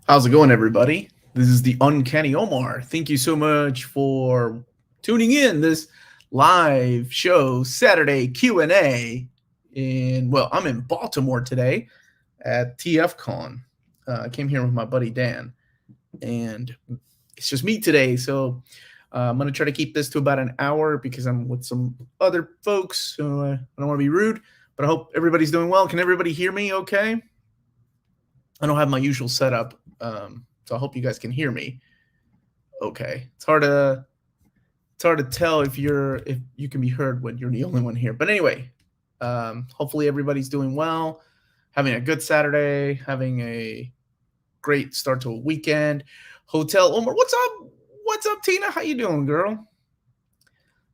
How's it going, everybody? This is the Uncanny Omar. Thank you so much for tuning in this live show Saturday Q&A. I'm in Baltimore today at TFcon. I came here with my buddy Dan, and it's just me today. So I'm gonna try to keep this to about an hour because I'm with some other folks. So I don't want to be rude, but I hope everybody's doing well. Can everybody hear me? Okay. I don't have my usual setup, so I hope you guys can hear me. Okay, it's hard to tell if you can be heard when you're the only one here. But anyway, hopefully everybody's doing well, having a good Saturday, having a great start to a weekend. Hotel Omar, what's up? What's up, Tina? How you doing, girl?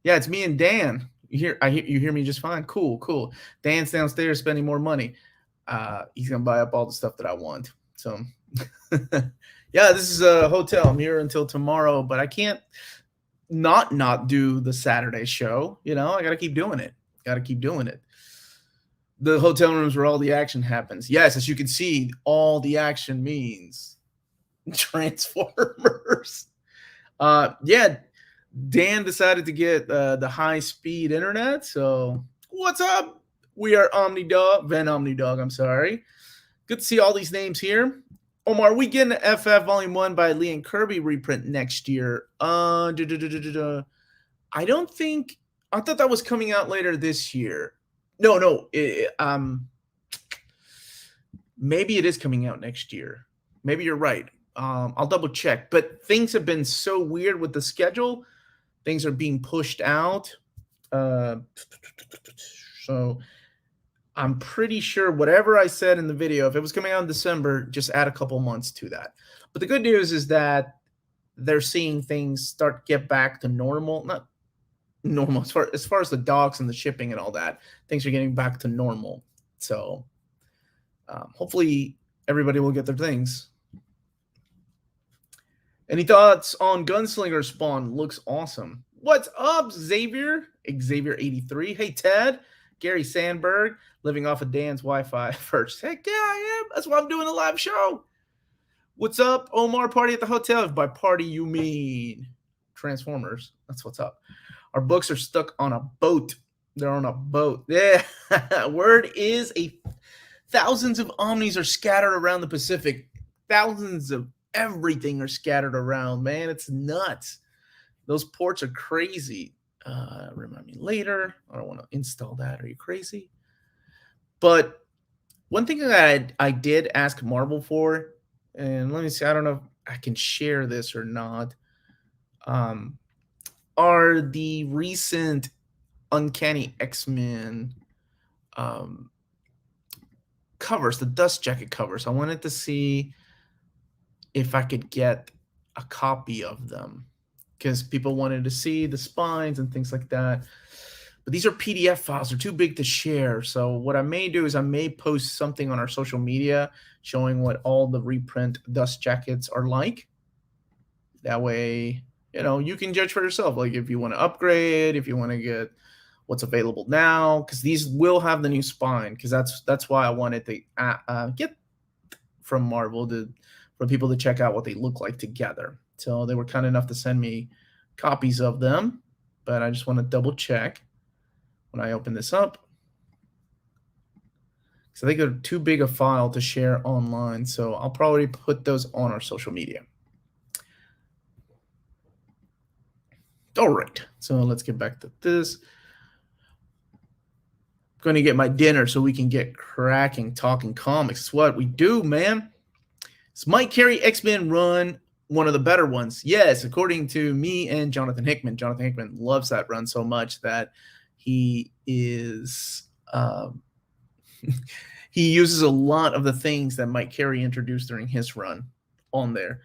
Yeah, it's me and Dan. You hear me just fine. Cool. Dan's downstairs spending more money. He's gonna buy up all the stuff that I want. So yeah, this is a hotel. I'm here until tomorrow, but I can't not do the Saturday show. You know, I gotta keep doing it. The hotel rooms where all the action happens. Yes, as you can see, all the action means Transformers. Yeah, Dan decided to get the high speed internet. So what's up? We are Omnidog. I'm sorry. Good to see all these names here. Omar, we getting the FF Volume 1 by Lee and Kirby reprint next year. I don't think. I thought that was coming out later this year. No. Maybe it is coming out next year. Maybe you're right. I'll double check. But things have been so weird with the schedule. Things are being pushed out. So I'm pretty sure whatever I said in the video, if it was coming out in December, just add a couple months to that. But the good news is that they're seeing things start to get back to normal. Not normal as far as the docks and the shipping and all that. Things are getting back to normal. So hopefully everybody will get their things. Any thoughts on Gunslinger Spawn? Looks awesome. What's up, Xavier 83? Hey, Ted. Gary Sandberg, living off of Dan's Wi-Fi first. Heck yeah, I am. That's why I'm doing a live show. What's up, Omar? Party at the hotel. By party, you mean Transformers. That's what's up. Our books are stuck on a boat. They're on a boat. Yeah. Word is thousands of Omnis are scattered around the Pacific. Thousands of everything are scattered around, man. It's nuts. Those ports are crazy. Remind me later. I don't want to install that. Are you crazy? But one thing that I did ask Marvel for, and let me see, I don't know if I can share this or not, are the recent Uncanny X-Men covers, the dust jacket covers. I wanted to see if I could get a copy of them, because people wanted to see the spines and things like that. But these are PDF files. They're too big to share. So what I may do is I may post something on our social media showing what all the reprint dust jackets are like. That way, you know, you can judge for yourself. Like if you want to upgrade, if you want to get what's available now, because these will have the new spine, because that's why I wanted to get from Marvel for people to check out what they look like together. So they were kind enough to send me copies of them, but I just want to double check when I open this up. So they go too big a file to share online. So I'll probably put those on our social media. All right. So let's get back to this. I'm going to get my dinner so we can get cracking talking comics. It's what we do, man. It's Mike Carey X-Men run one of the better ones. Yes, according to me and Jonathan Hickman. Jonathan Hickman loves that run so much that he is he uses a lot of the things that Mike Carey introduced during his run on there.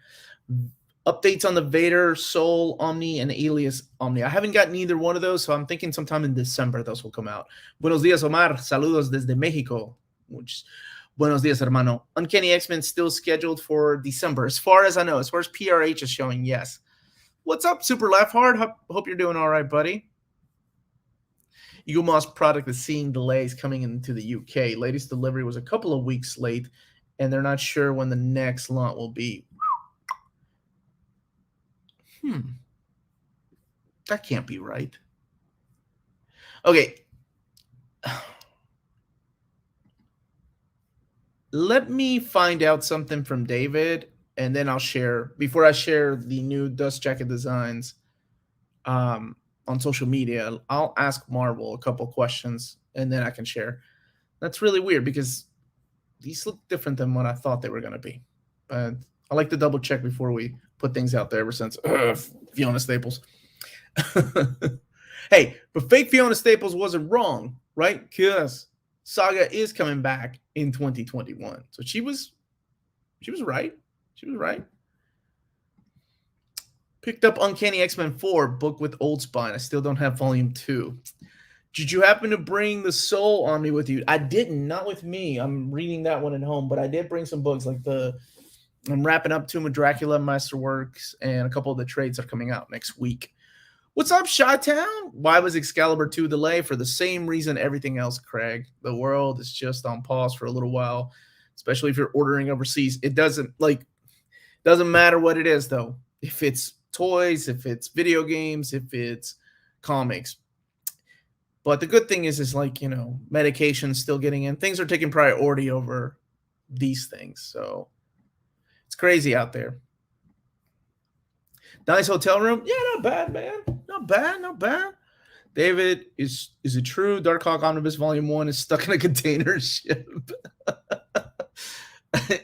Updates on the Vader, Soul, Omni, and Alias Omni. I haven't gotten either one of those, so I'm thinking sometime in December those will come out. Buenos dias, Omar. Saludos desde Mexico. Buenos dias, hermano. Uncanny X-Men still scheduled for December. As far as I know, as far as PRH is showing, yes. What's up, Super Laugh Hard? Hope you're doing all right, buddy. Eagle Moss product is seeing delays coming into the UK. Latest delivery was a couple of weeks late and they're not sure when the next lot will be. That can't be right. Okay. Let me find out something from David, and then I'll share. Before I share the new dust jacket designs on social media, I'll ask Marvel a couple questions, and then I can share. That's really weird because these look different than what I thought they were going to be. But I like to double check before we put things out there ever since Fiona Staples. Hey, but fake Fiona Staples wasn't wrong, right? Because Saga is coming back in 2021. So she was right. She was right. Picked up Uncanny X-Men 4, book with Old Spine. I still don't have volume 2. Did you happen to bring the SOULE Omni with you? I didn't, not with me. I'm reading that one at home, but I did bring some books like I'm wrapping up Tomb of Dracula, Masterworks, and a couple of the trades are coming out next week. What's up, Chi-Town? Why was Excalibur 2 delayed? For the same reason everything else, Craig. The world is just on pause for a little while, especially if you're ordering overseas. It doesn't matter what it is, though. If it's toys, if it's video games, if it's comics. But the good thing is like, medication's still getting in. Things are taking priority over these things. So it's crazy out there. Nice hotel room. Yeah, not bad, man. Not bad, not bad. David, is it true Darkhawk Omnibus Volume 1 is stuck in a container ship?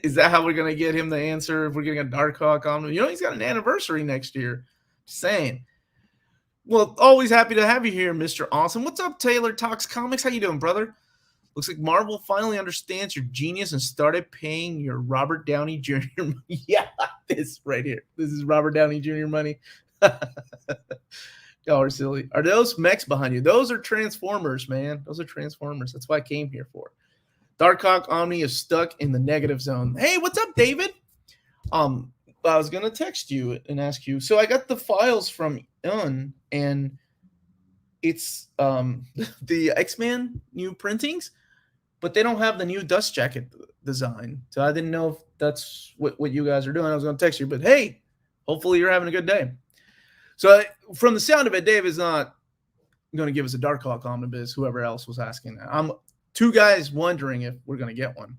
Is that how we're going to get him the answer if we're getting a Darkhawk Omnibus? He's got an anniversary next year. Just saying. Well, always happy to have you here, Mr. Awesome. What's up, Taylor Talks Comics? How you doing, brother? Looks like Marvel finally understands your genius and started paying your Robert Downey Jr. money. Yeah, this right here. This is Robert Downey Jr. money. Y'all are silly. Are those mechs behind you? Those are Transformers, man. Those are Transformers. That's what I came here for. Darkhawk Omni is stuck in the negative zone. Hey, what's up, David? I was going to text you and ask you. So I got the files from Un, and it's the X-Men new printings, but they don't have the new dust jacket design. So I didn't know if that's what you guys are doing. I was going to text you, but hey, hopefully you're having a good day. So from the sound of it, Dave is not going to give us a Darkhawk Omnibus, whoever else was asking that. I'm two guys wondering if we're going to get one.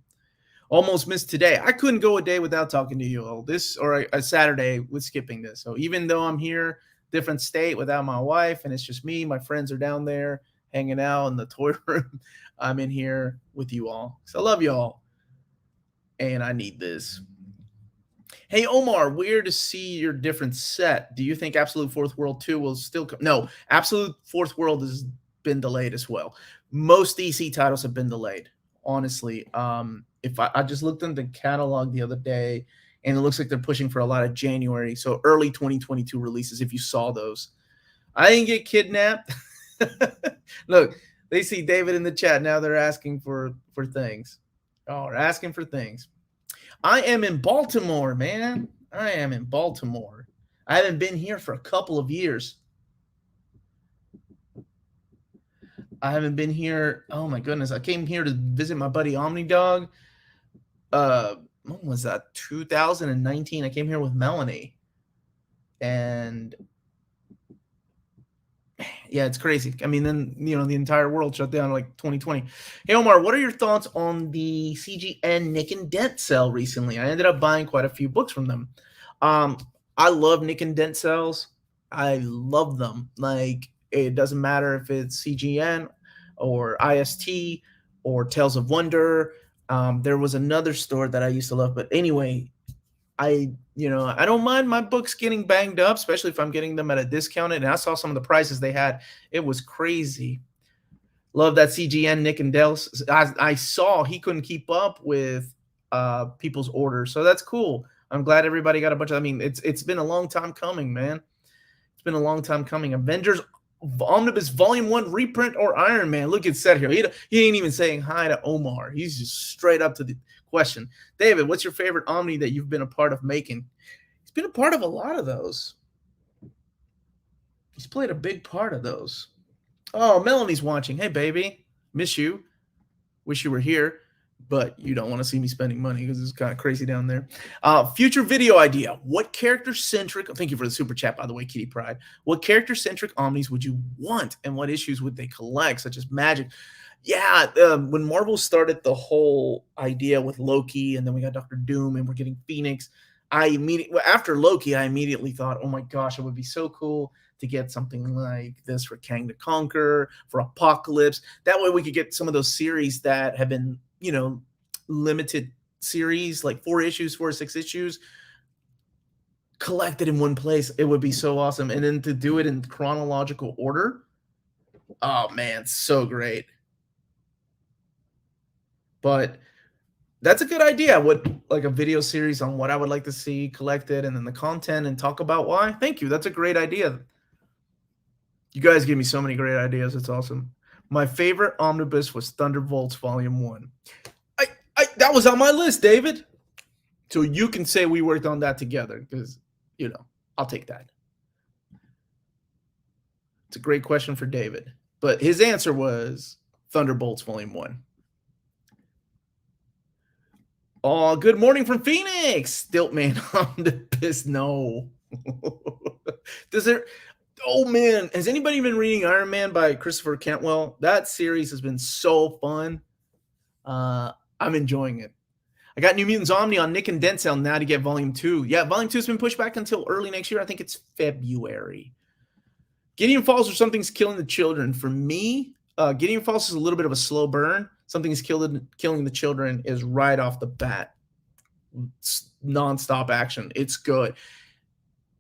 Almost missed today. I couldn't go a day without talking to you all. This or a Saturday with skipping this. So even though I'm here, different state without my wife, and it's just me, my friends are down there hanging out in the toy room. I'm in here with you all. So I love you all. And I need this. Hey, Omar, weird to see your different set. Do you think Absolute Fourth World 2 will still come? No, Absolute Fourth World has been delayed as well. Most DC titles have been delayed, honestly. If I just looked in the catalog the other day, and it looks like they're pushing for a lot of January, so early 2022 releases, if you saw those. I didn't get kidnapped. Look, they see David in the chat. Now they're asking for things. Oh, they're asking for things. I am in Baltimore, man. I am in Baltimore. I haven't been here for a couple of years. I haven't been here. Oh, my goodness. I came here to visit my buddy Omnidog. When was that? 2019. I came here with Melanie. And yeah, it's crazy. I mean, then, the entire world shut down like 2020. Hey, Omar, what are your thoughts on the CGN Nick and Dent sale recently? I ended up buying quite a few books from them. I love Nick and Dent sales. I love them. Like, it doesn't matter if it's CGN or IST or Tales of Wonder. There was another store that I used to love. But anyway, I don't mind my books getting banged up, especially if I'm getting them at a discounted. And I saw some of the prices they had. It was crazy. Love that CGN Nick and Dell. I saw he couldn't keep up with people's orders. So that's cool. I'm glad everybody got a bunch of, it's been a long time coming, man. It's been a long time coming. Avengers Omnibus Volume 1 reprint or Iron Man? Look at Seth here. He ain't even saying hi to Omar. He's just straight up to the question. David, what's your favorite Omni that you've been a part of making? He's been a part of a lot of those. He's played a big part of those. Oh, Melanie's watching. Hey, baby. Miss you. Wish you were here. but you don't want to see me spending money because it's kind of crazy down there. Future video idea. What character-centric, thank you for the super chat, by the way, Kitty Pride. What character-centric Omnis would you want, and what issues would they collect, such as Magic? Yeah, when Marvel started the whole idea with Loki, and then we got Doctor Doom, and we're getting Phoenix, after Loki, I immediately thought, oh my gosh, it would be so cool to get something like this for Kang the Conqueror, for Apocalypse. That way we could get some of those series that have been, limited series, like 4 issues, 4 or 6 issues, collected in one place. It would be so awesome. And then to do it in chronological order, oh man, so great. But that's a good idea. Like a video series on what I would like to see collected, and then the content, and talk about why. Thank you. That's a great idea. You guys give me so many great ideas. It's awesome. My favorite omnibus was Thunderbolts Volume 1. That was on my list, David. So you can say we worked on that together, because, I'll take that. It's a great question for David. But his answer was Thunderbolts Volume 1. Oh, good morning from Phoenix. Stiltman Omnibus. No. Oh, man. Has anybody been reading Iron Man by Christopher Cantwell? That series has been so fun. I'm enjoying it. I got New Mutants Omni on Nick and Dent sale now to get Volume 2. Yeah, Volume 2 has been pushed back until early next year. I think it's February. Gideon Falls or Something's Killing the Children. For me, Gideon Falls is a little bit of a slow burn. Something's Killing the Children is right off the bat. It's nonstop action. It's good.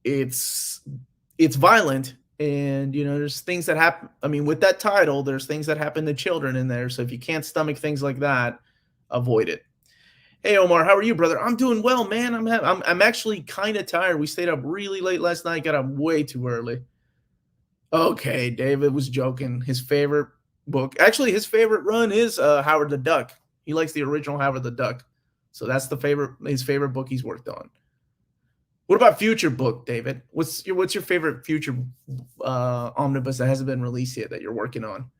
It's violent. And, there's things that happen. I mean, with that title, there's things that happen to children in there. So if you can't stomach things like that, avoid it. Hey, Omar, how are you, brother? I'm doing well, man. I'm actually kind of tired. We stayed up really late last night. Got up way too early. Okay, David was joking. His favorite book, actually, his favorite run is Howard the Duck. He likes the original Howard the Duck. So that's his favorite book he's worked on. What about future book, David? What's your favorite future omnibus that hasn't been released yet that you're working on?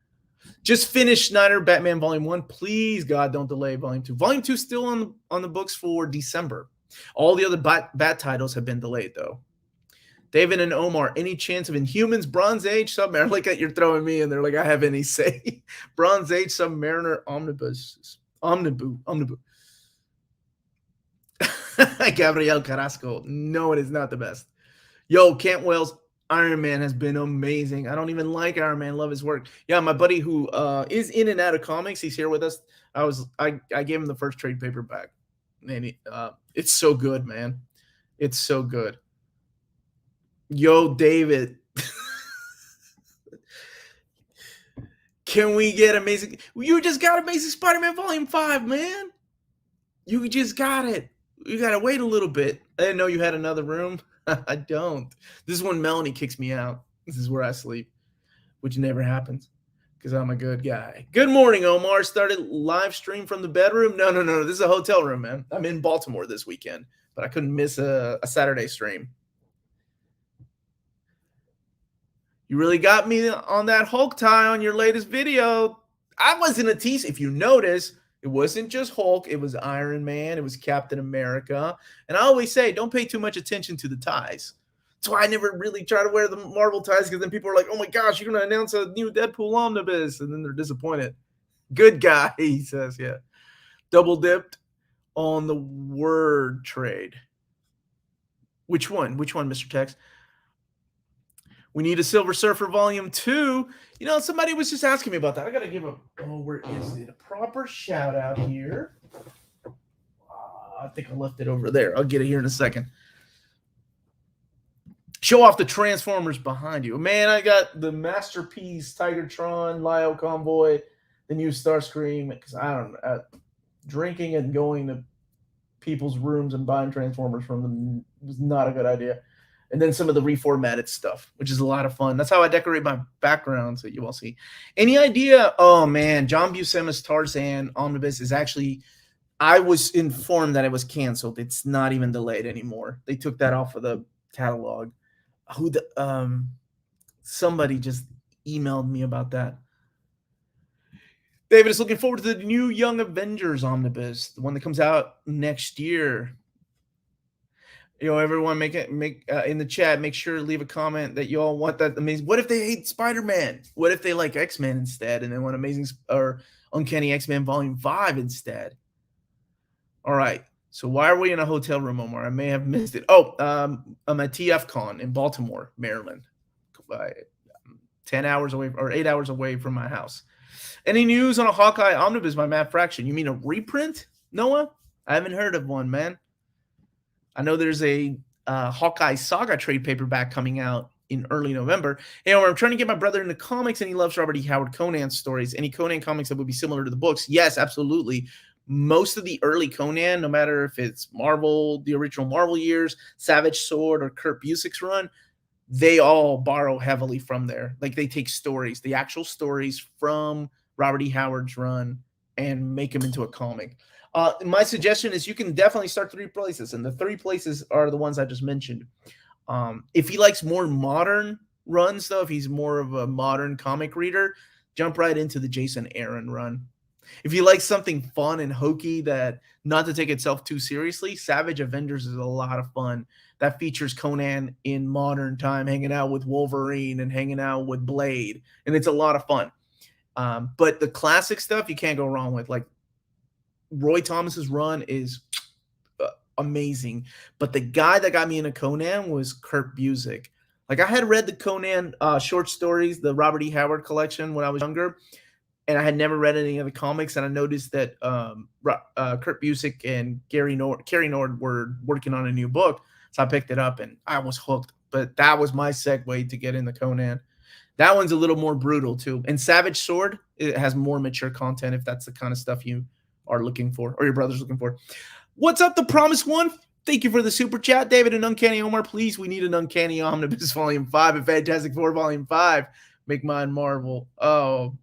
Just finished Snyder Batman Volume 1. Please, God, don't delay Volume 2. Volume 2 is still on the books for December. All the other Bat titles have been delayed, though. David and Omar, any chance of Inhumans Bronze Age Submariner? Like you're throwing me in there like I have any say. Bronze Age Submariner Omnibus. Gabriel Carrasco. No, it is not the best. Yo, Cantwell's Iron Man has been amazing. I don't even like Iron Man. Love his work. Yeah, my buddy who is in and out of comics, he's here with us. I gave him the first trade paperback. And it's so good, man. It's so good. Yo, David. Can we get Amazing? You just got Amazing Spider-Man Volume 5, man. You just got it. You got to wait a little bit. I didn't know you had another room. I don't. This is when Melanie kicks me out. This is where I sleep, which never happens because I'm a good guy. Good morning, Omar. Started live stream from the bedroom. No. This is a hotel room, man. I'm in Baltimore this weekend, but I couldn't miss a Saturday stream. You really got me on that Hulk tie on your latest video. I wasn't a tease. If you notice, it wasn't just Hulk. It was Iron Man. It was Captain America. And I always say, don't pay too much attention to the ties. That's why I never really try to wear the Marvel ties, because then people are like, oh my gosh, you're going to announce a new Deadpool omnibus. And then they're disappointed. Good guy, he says, yeah. Double dipped on the word trade. Which one? Which one, Mr. Tex? We need a Silver Surfer Volume 2. Somebody was just asking me about that. I got to give where is it? A proper shout out here. I think I left it over there. I'll get it here in a second. Show off the Transformers behind you. Man, I got the Masterpiece, Tigertron, Lio Convoy, the new Starscream, because I don't know. Drinking and going to people's rooms and buying Transformers from them was not a good idea. And then some of the reformatted stuff, which is a lot of fun. That's how I decorate my backgrounds that you all see. Any idea? Oh, man. John Buscema's Tarzan Omnibus is actually, I was informed that it was canceled. It's not even delayed anymore. They took that off of the catalog. Somebody just emailed me about that. David is looking forward to the new Young Avengers Omnibus, the one that comes out next year. Everyone make in the chat, make sure to leave a comment that you all want that amazing. What if they hate Spider-Man? What if they like X-Men instead, and they want Amazing or Uncanny X-Men Volume 5 instead? All right. So why are we in a hotel room, Omar? I may have missed it. Oh, I'm at TFcon in Baltimore, Maryland, 10 hours away or 8 hours away from my house. Any news on a Hawkeye Omnibus by Matt Fraction? You mean a reprint, Noah? I haven't heard of one, man. I know there's a Hawkeye Saga trade paperback coming out in early November. Hey, Omar, I'm trying to get my brother into comics, and he loves Robert E. Howard Conan stories. Any Conan comics that would be similar to the books? Yes, absolutely. Most of the early Conan, no matter if it's Marvel, the original Marvel years, Savage Sword, or Kurt Busiek's run, they all borrow heavily from there. Like, they take stories, the actual stories from Robert E. Howard's run, and make them into a comic. My suggestion is you can definitely start 3 places, and the 3 places are the ones I just mentioned. If he likes more modern runs, though, if he's more of a modern comic reader, jump right into the Jason Aaron run. If you like something fun and hokey that not to take itself too seriously, Savage Avengers is a lot of fun. That features Conan in modern time, hanging out with Wolverine and hanging out with Blade, and it's a lot of fun. But the classic stuff you can't go wrong with. Like, Roy Thomas's run is amazing, but the guy that got me into Conan was Kurt Busiek. Like, I had read the Conan short stories, the Robert E. Howard collection, when I was younger, and I had never read any of the comics. And I noticed that Kurt Busiek and Carrie Nord were working on a new book, so I picked it up and I was hooked. But that was my segue to get into Conan. That one's a little more brutal too. And Savage Sword, it has more mature content if that's the kind of stuff you are looking for, or your brother's looking for. What's up, the Promised One? Thank you for the super chat, David and Uncanny Omar. Please, we need an Uncanny Omnibus Volume 5 and Fantastic Four Volume 5. Make mine Marvel. Oh.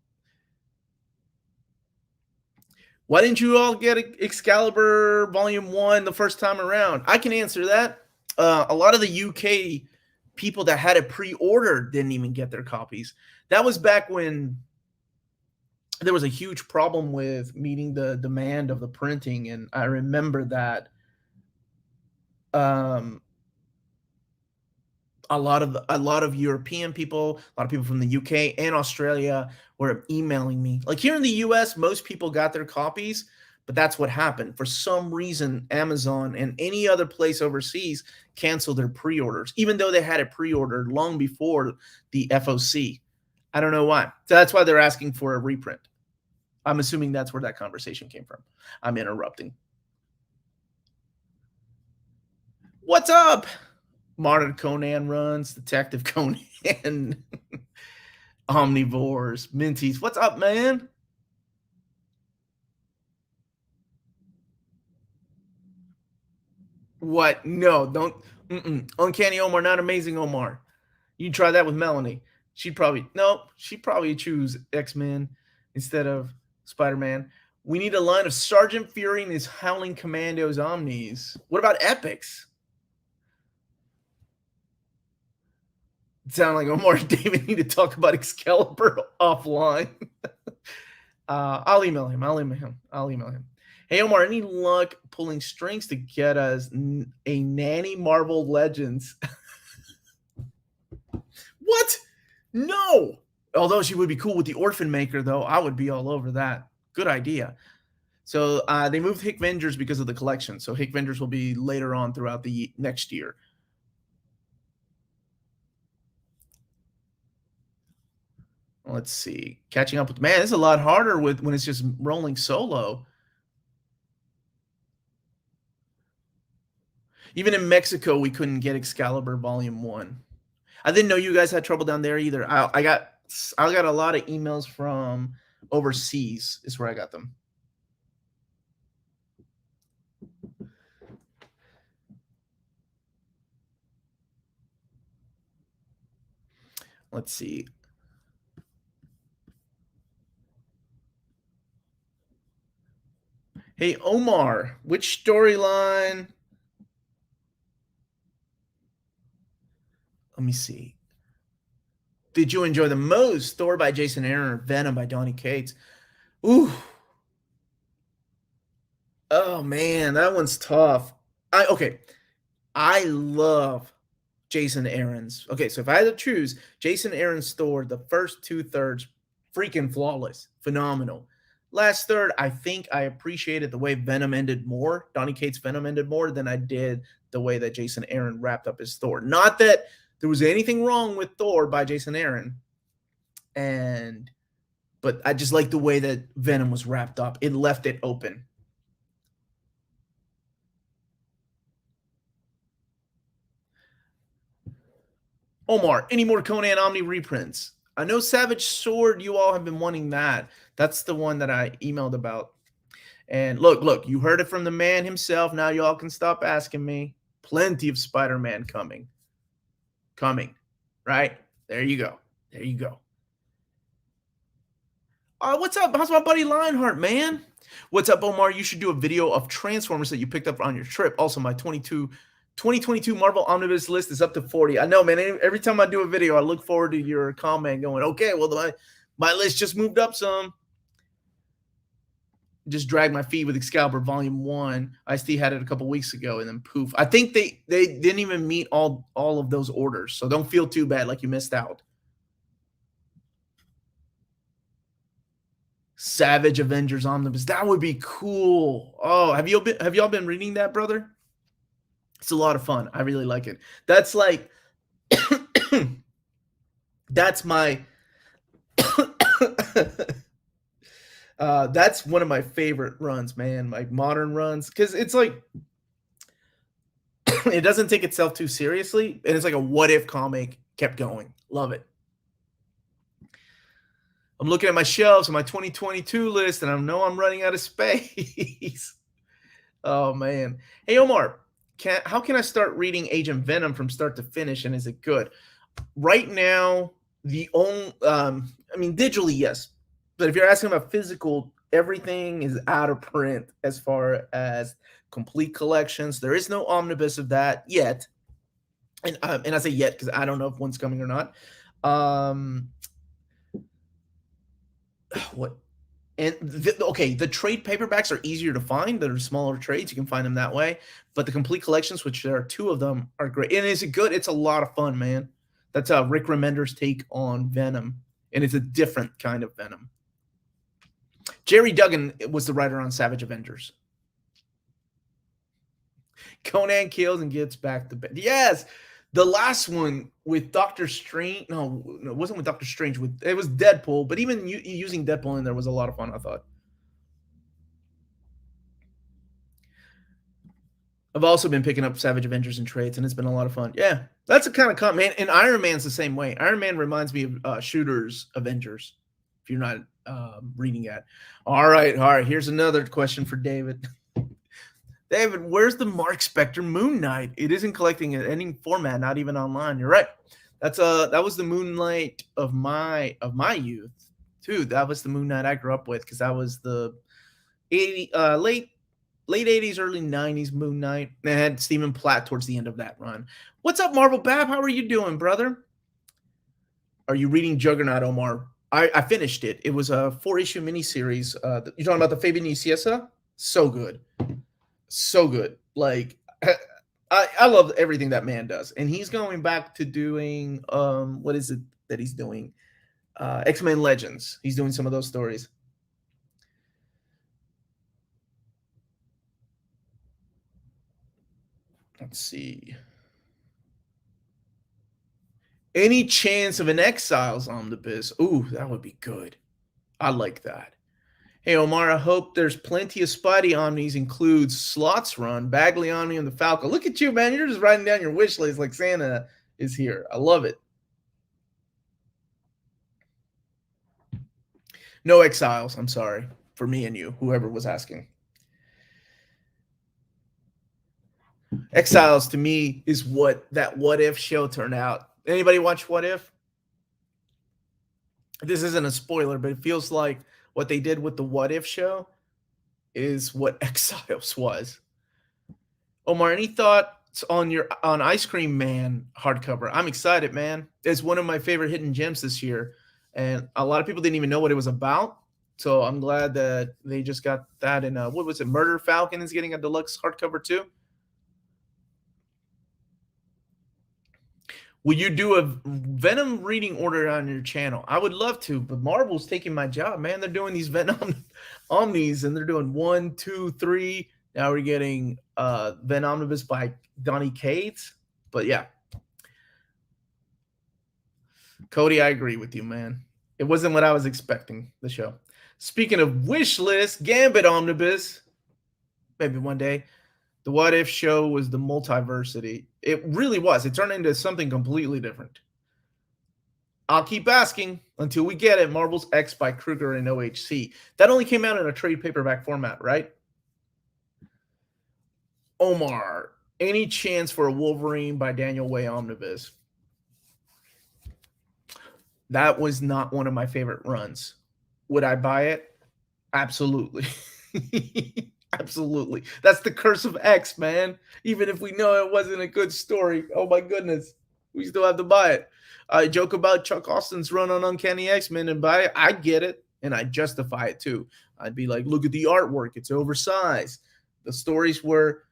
Why didn't you all get Excalibur Volume 1 the first time around? I can answer that. A lot of the UK people that had it pre-ordered didn't even get their copies. That was back when there was a huge problem with meeting the demand of the printing, and I remember that a lot of European people, a lot of people from the UK and Australia were emailing me. Like, here in the US, most people got their copies, but that's what happened. For some reason, Amazon and any other place overseas canceled their pre-orders, even though they had it pre-ordered long before the FOC. I don't know why. So that's why they're asking for a reprint. I'm assuming that's where that conversation came from. I'm interrupting. What's up? Modern Conan runs, Detective Conan, Omnivores, Minties. What's up, man? What? No, don't. Uncanny Omar, not Amazing Omar. You try that with Melanie. She'd probably choose X-Men instead of Spider-Man. We need a line of Sergeant Fury and his Howling Commandos Omnis. What about Epics? It sounded like Omar and David need to talk about Excalibur offline. I'll email him. Hey, Omar, any luck pulling strings to get us a nanny Marvel Legends? What? No. Although she would be cool with the Orphan Maker, though, I would be all over that. Good idea. So they moved Hick Avengers because of the collection. So Hick Avengers will be later on throughout the next year. Let's see. Catching up with, man, it's a lot harder when it's just rolling solo. Even in Mexico, we couldn't get Excalibur Volume 1. I didn't know you guys had trouble down there either. I got a lot of emails from overseas is where I got them. Let's see. Hey, Omar, which storyline? Let me see. Did you enjoy the most? Thor by Jason Aaron or Venom by Donny Cates? Ooh. Oh man, that one's tough. Okay. I love Jason Aaron's. Okay, so if I had to choose, Jason Aaron's Thor, the first two-thirds, freaking flawless, phenomenal. Last third, I think I appreciated the way Venom ended more. Donny Cates' Venom ended more than I did the way that Jason Aaron wrapped up his Thor. Not that there was anything wrong with Thor by Jason Aaron, but I just like the way that Venom was wrapped up. It left it open. Omar, any more Conan Omni reprints? I know Savage Sword, you all have been wanting that. That's the one that I emailed about. And look, you heard it from the man himself. Now y'all can stop asking me. Plenty of Spider-Man coming. Right? There you go. There you go. What's up? How's my buddy Lionheart, man? What's up, Omar? You should do a video of Transformers that you picked up on your trip. Also, my 2022 Marvel Omnibus list is up to 40. I know, man. Every time I do a video, I look forward to your comment going, okay, well, my list just moved up some. Just dragged my feet with Excalibur Volume 1. I still had it a couple weeks ago, and then poof. I think they didn't even meet all of those orders, so don't feel too bad like you missed out. Savage Avengers Omnibus. That would be cool. Oh, have y'all been reading that, brother? It's a lot of fun. I really like it. That's like that's my that's one of my favorite runs, man. Like modern runs, because it's like it doesn't take itself too seriously, and it's like a what if comic kept going. Love it. I'm looking at my shelves on my 2022 list, and I know I'm running out of space. Oh man. Hey Omar, how can I start reading Agent Venom from start to finish, and is it good? Right now, digitally, yes. But if you're asking about physical, everything is out of print as far as complete collections. There is no omnibus of that yet. And I say yet because I don't know if one's coming or not. What? And the trade paperbacks are easier to find. They're smaller trades. You can find them that way. But the complete collections, which there are 2 of them, are great. And is it good? It's a lot of fun, man. That's Rick Remender's take on Venom. And it's a different kind of Venom. Jerry Duggan was the writer on Savage Avengers. Conan kills and gets back to bed. Yes, the last one with Doctor Strange. No, it wasn't with Doctor Strange. It was Deadpool, but even using Deadpool in there was a lot of fun, I thought. I've also been picking up Savage Avengers and trades, and it's been a lot of fun. Yeah, that's a kind of man. And Iron Man's the same way. Iron Man reminds me of Shooter's Avengers. If you're not reading that, all right. Here's another question for David. David, where's the Mark Spector Moon Knight? It isn't collecting in any format, not even online. You're right. That was the Moon Knight of my youth too. That was the Moon Knight I grew up with, because that was the late 80s, early 90s Moon Knight. They had Stephen Platt towards the end of that run. What's up, Marvel Bab? How are you doing, brother? Are you reading Juggernaut, Omar? I finished it. It was a 4-issue miniseries. You're talking about the Fabian Nicieza? So good. So good. Like, I love everything that man does. And he's going back to doing, what is it that he's doing? X-Men Legends. He's doing some of those stories. Let's see. Any chance of an Exiles omnibus? Ooh, that would be good. I like that. Hey, Omar, I hope there's plenty of Spidey Omnis, includes Slots Run, Bagley Omni, and the Falcon. Look at you, man. You're just writing down your wish list like Santa is here. I love it. No Exiles. I'm sorry for me and you, whoever was asking. Exiles to me is what that What If show turned out. Anybody watch What If? This isn't a spoiler, but it feels like what they did with the What If show is what Exiles was. Omar, any thoughts on Ice Cream Man hardcover? I'm excited, man. It's one of my favorite hidden gems this year, and a lot of people didn't even know what it was about. So I'm glad that they just got that in what was it? Murder Falcon is getting a deluxe hardcover too. Will you do a Venom reading order on your channel? I would love to, but Marvel's taking my job, man. They're doing these Venom Omnis, and they're doing 1, 2, 3. Now we're getting Venom Omnibus by Donny Cates. But yeah, Cody, I agree with you, man. It wasn't what I was expecting, the show. Speaking of wish list, Gambit Omnibus, maybe one day. The What If show was the multiversity. It really was. It turned into something completely different. I'll keep asking until we get it. Marvel's X by Kruger and OHC. That only came out in a trade paperback format, right? Omar, any chance for a Wolverine by Daniel Way Omnibus? That was not one of my favorite runs. Would I buy it? Absolutely. Absolutely. That's the curse of X, man. Even if we know it wasn't a good story, oh my goodness, we still have to buy it. I joke about Chuck Austin's run on Uncanny X-Men and buy it. I get it, and I justify it too. I'd be like, look at the artwork. It's oversized. The stories were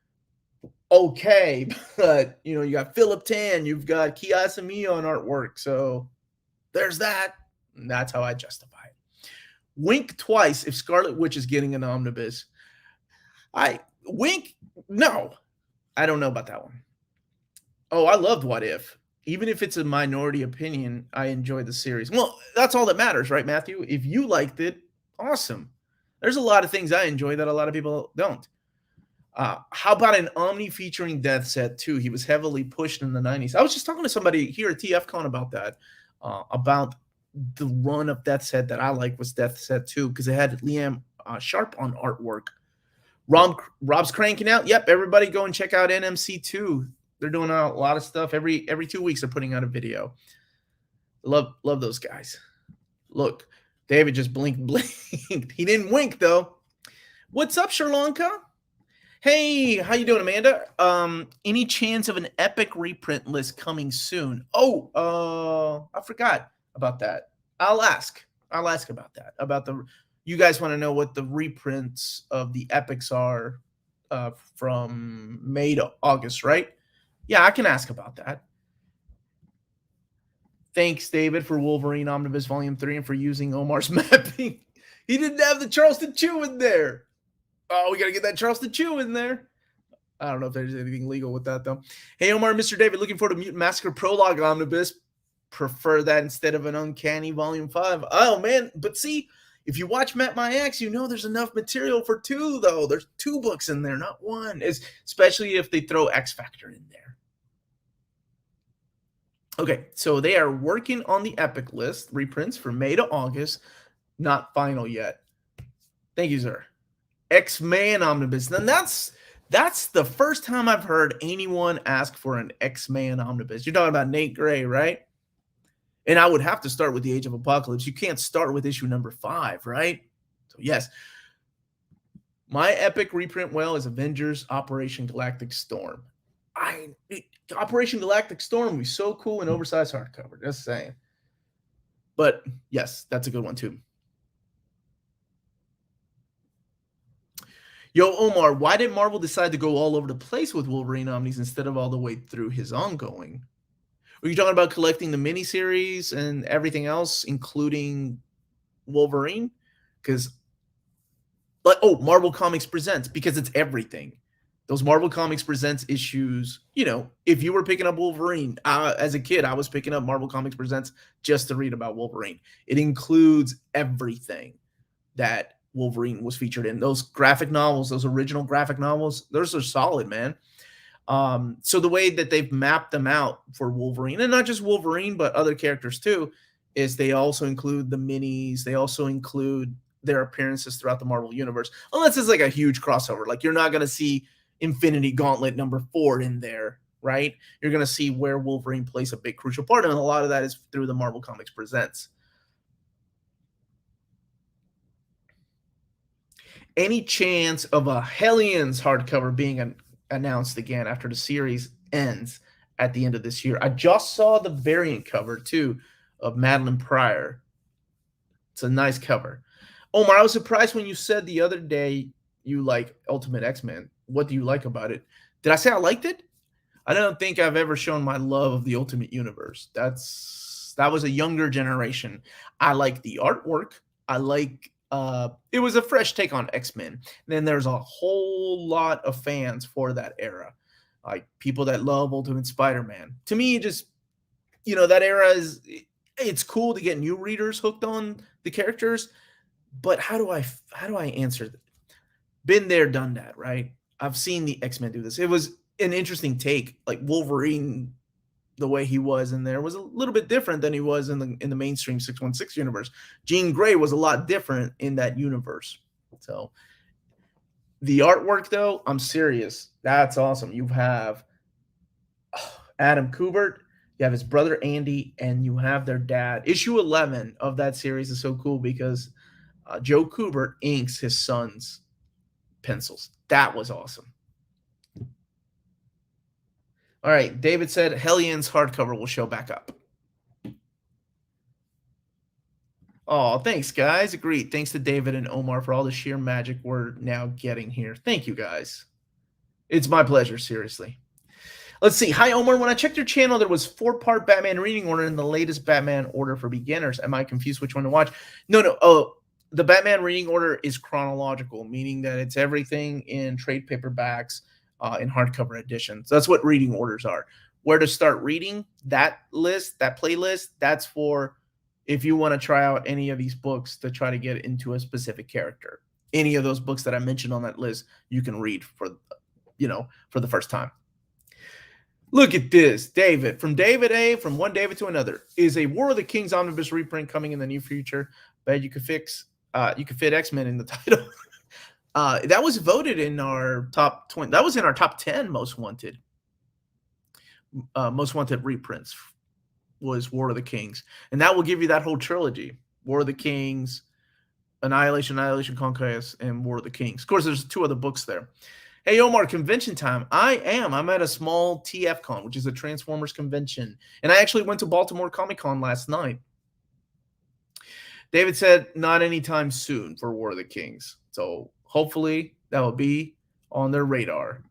okay, but, you know, you got Philip Tan, you've got Kiyoshi on artwork, so there's that. And that's how I justify it. Wink twice if Scarlet Witch is getting an omnibus. No, I don't know about that one. Oh, I loved What If. Even if it's a minority opinion, I enjoy the series. Well, that's all that matters, right, Matthew? If you liked it, awesome. There's a lot of things I enjoy that a lot of people don't. How about an Omni featuring Death Set too? He was heavily pushed in the 90s. I was just talking to somebody here at TFcon about that, about the run of Death Set that I like was Death Set 2 because it had Liam Sharp on artwork. Rob's cranking out. Yep, everybody go and check out NMC2. They're doing a lot of stuff. Every 2 weeks they're putting out a video. Love those guys. Look, David just blinked. He didn't wink though. What's up, Sri Lanka? Hey, how you doing, Amanda? Any chance of an epic reprint list coming soon? Oh, I forgot about that. I'll ask about that. You guys want to know what the reprints of the epics are from May to August, right? Yeah, I can ask about that. Thanks, David, for Wolverine Omnibus Volume 3 and for using Omar's mapping. He didn't have the Charleston Chew in there. Oh, we got to get that Charleston Chew in there. I don't know if there's anything legal with that, though. Hey, Omar, Mr. David, looking forward to Mutant Massacre Prologue Omnibus. Prefer that instead of an Uncanny Volume 5. Oh, man. But see, if you watch Map My X, you know there's enough material for 2, though. There's 2 books in there, not 1. Especially if they throw X Factor in there. Okay, so they are working on the epic list, reprints from May to August. Not final yet. Thank you, sir. X-Man Omnibus. And that's the first time I've heard anyone ask for an X-Man Omnibus. You're talking about Nate Gray, right? And I would have to start with the Age of Apocalypse. You can't start with issue number 5, right? So, yes. My epic reprint well is Avengers Operation Galactic Storm. Operation Galactic Storm would be so cool in oversized hardcover. Just saying. But, yes, that's a good one, too. Yo, Omar, why did Marvel decide to go all over the place with Wolverine Omnis instead of all the way through his ongoing? Are you talking about collecting the miniseries and everything else, including Wolverine? Because, Marvel Comics Presents, because it's everything. Those Marvel Comics Presents issues, you know, if you were picking up Wolverine, as a kid, I was picking up Marvel Comics Presents just to read about Wolverine. It includes everything that Wolverine was featured in. Those graphic novels, those original graphic novels, those are solid, man. So the way that they've mapped them out for Wolverine, and not just Wolverine, but other characters too, is they also include the minis. They also include their appearances throughout the Marvel Universe. Unless it's like a huge crossover. Like you're not going to see Infinity Gauntlet number 4 in there, right? You're going to see where Wolverine plays a big crucial part, and a lot of that is through the Marvel Comics Presents. Any chance of a Hellions hardcover being announced again after the series ends at the end of this year? I just saw the variant cover, too, of Madeline Pryor. It's a nice cover. Omar, I was surprised when you said the other day you like Ultimate X-Men. What do you like about it? Did I say I liked it? I don't think I've ever shown my love of the Ultimate Universe. That was a younger generation. I like the artwork. I like it was a fresh take on X-Men. Then there's a whole lot of fans for that era. Like people that love Ultimate Spider-Man. To me, it just that era is it's cool to get new readers hooked on the characters, but how do I answer that? Been there, done that, right? I've seen the X-Men do this. It was an interesting take. Like Wolverine, the way he was in there was a little bit different than he was in the mainstream 616 universe. Jean Grey was a lot different in that universe. So the artwork, though, I'm serious. That's awesome. You have Adam Kubert, you have his brother Andy, and you have their dad. Issue 11 of that series is so cool because Joe Kubert inks his son's pencils. That was awesome. All right, David said Hellions hardcover will show back up. Oh, thanks, guys. Agreed. Thanks to David and Omar for all the sheer magic we're now getting here. Thank you, guys. It's my pleasure, seriously. Let's see. Hi, Omar. When I checked your channel, there was 4-part Batman reading order in the latest Batman order for beginners. Am I confused which one to watch? No. Oh, the Batman reading order is chronological, meaning that it's everything in trade paperbacks, in hardcover editions. That's what reading orders are. Where to start reading, that list, that playlist, that's for if you want to try out any of these books to try to get into a specific character. Any of those books that I mentioned on that list, you can read for the first time. Look at this, David. From David A, from one David to another. Is a War of the Kings omnibus reprint coming in the near future? Bet you could fit X-Men in the title. That was voted in our top 20. That was in our top 10 most wanted. Most wanted reprints was War of the Kings. And that will give you that whole trilogy. War of the Kings, Annihilation, Conquest, and War of the Kings. Of course, there's 2 other books there. Hey, Omar, convention time. I'm at a small TFcon, which is a Transformers convention. And I actually went to Baltimore Comic-Con last night. David said not anytime soon for War of the Kings. So hopefully that will be on their radar.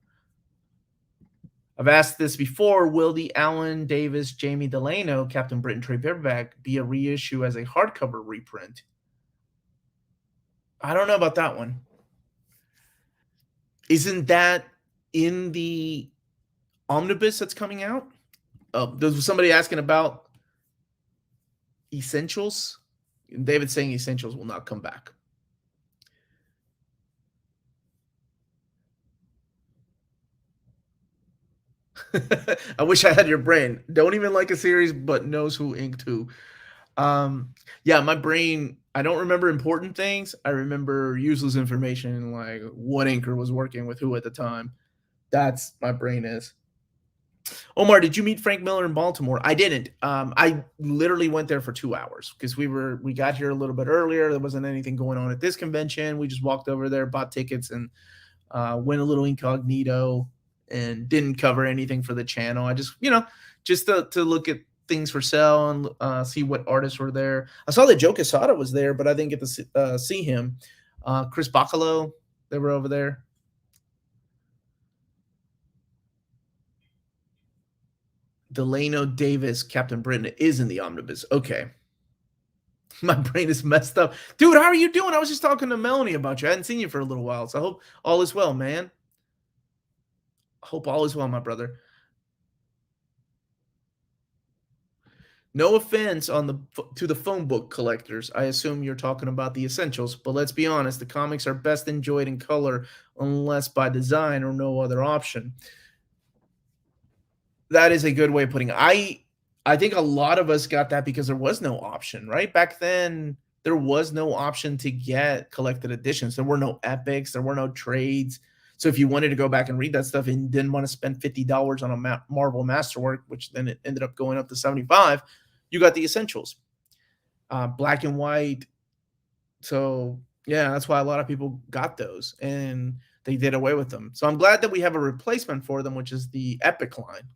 I've asked this before. Will the Alan Davis, Jamie Delano, Captain Britain trade paperback be a reissue as a hardcover reprint? I don't know about that one. Isn't that in the omnibus that's coming out? There was somebody asking about Essentials. David saying Essentials will not come back. I wish I had your brain. Don't even like a series, but knows who inked who. Yeah, my brain, I don't remember important things. I remember useless information, like what inker was working with who at the time. That's my brain is. Omar, did you meet Frank Miller in Baltimore? I didn't. I literally went there for 2 hours because we got here a little bit earlier. There wasn't anything going on at this convention. We just walked over there, bought tickets, and went a little incognito and didn't cover anything for the channel. I just, just to look at things for sale and see what artists were there. I saw that Joe Quesada was there, but I didn't get to see him. Chris Bacalo, they were over there. Delano Davis, Captain Britain is in the omnibus. Okay. My brain is messed up. Dude, how are you doing? I was just talking to Melanie about you. I hadn't seen you for a little while, so I hope all is well, man. Hope all is well, my brother. No offense to the phone book collectors. I assume you're talking about the Essentials, but let's be honest, the comics are best enjoyed in color unless by design or no other option. That is a good way of putting it. I think a lot of us got that because there was no option, right? Back then, there was no option to get collected editions. There were no epics, there were no trades. So if you wanted to go back and read that stuff and didn't want to spend $50 on a Marvel Masterwork, which then it ended up going up to $75, you got the Essentials, black and white. So yeah, that's why a lot of people got those and they did away with them. So I'm glad that we have a replacement for them, which is the Epic line.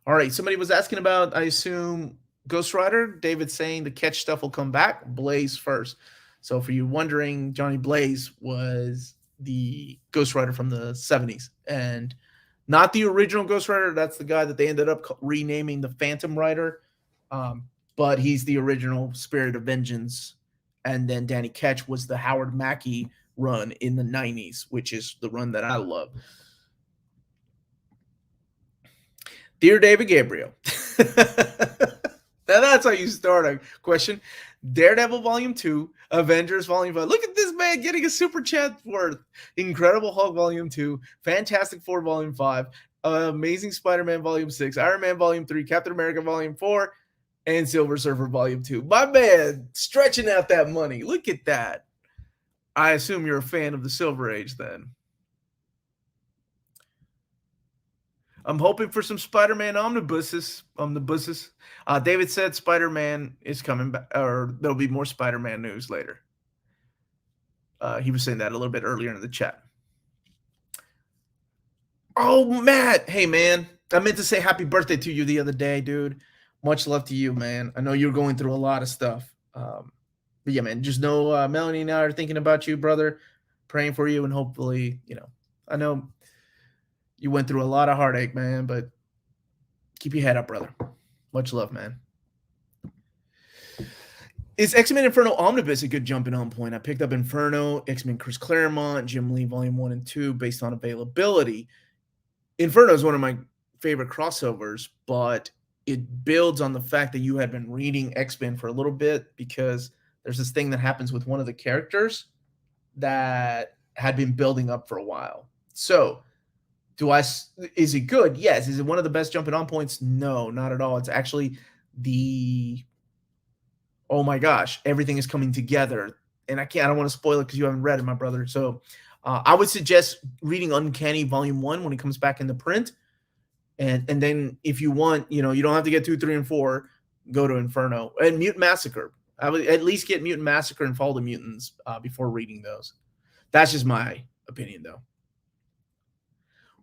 All right, somebody was asking about, I assume, Ghost Rider, David saying the Catch stuff will come back. Blaze first. So for you wondering, Johnny Blaze was the Ghost Rider from the 70s. And not the original Ghost Rider. That's the guy that they ended up renaming the Phantom Rider. But he's the original Spirit of Vengeance. And then Danny Ketch was the Howard Mackie run in the 90s, which is the run that I love. Dear David Gabriel. Now that's how you start a question. Daredevil Volume 2, Avengers Volume 5. Look at this man getting a super chat worth. Incredible Hulk Volume 2, Fantastic Four Volume 5, Amazing Spider-Man Volume 6, Iron Man Volume 3, Captain America Volume 4, and Silver Surfer Volume 2. My man, stretching out that money. Look at that. I assume you're a fan of the Silver Age then. I'm hoping for some Spider-Man omnibuses. David said Spider-Man is coming back, or there'll be more Spider-Man news later. He was saying that a little bit earlier in the chat. Oh, Matt. Hey, man. I meant to say happy birthday to you the other day, dude. Much love to you, man. I know you're going through a lot of stuff. But yeah, man, just know Melanie and I are thinking about you, brother, praying for you, and hopefully, I know you went through a lot of heartache, man, but keep your head up, brother. Much love, man. Is X-Men Inferno Omnibus a good jumping on point? I picked up Inferno, X-Men Chris Claremont, Jim Lee Volume 1 and 2 based on availability. Inferno is one of my favorite crossovers, but it builds on the fact that you had been reading X-Men for a little bit, because there's this thing that happens with one of the characters that had been building up for a while. So is it good? Yes. Is it one of the best jumping on points? No, not at all. It's actually oh my gosh, everything is coming together. And I don't want to spoil it because you haven't read it, my brother. So I would suggest reading Uncanny Volume 1 when it comes back in the print. And then if you want, you don't have to get 2, 3, and 4, go to Inferno. And Mutant Massacre. I would at least get Mutant Massacre and Fall of the Mutants before reading those. That's just my opinion, though.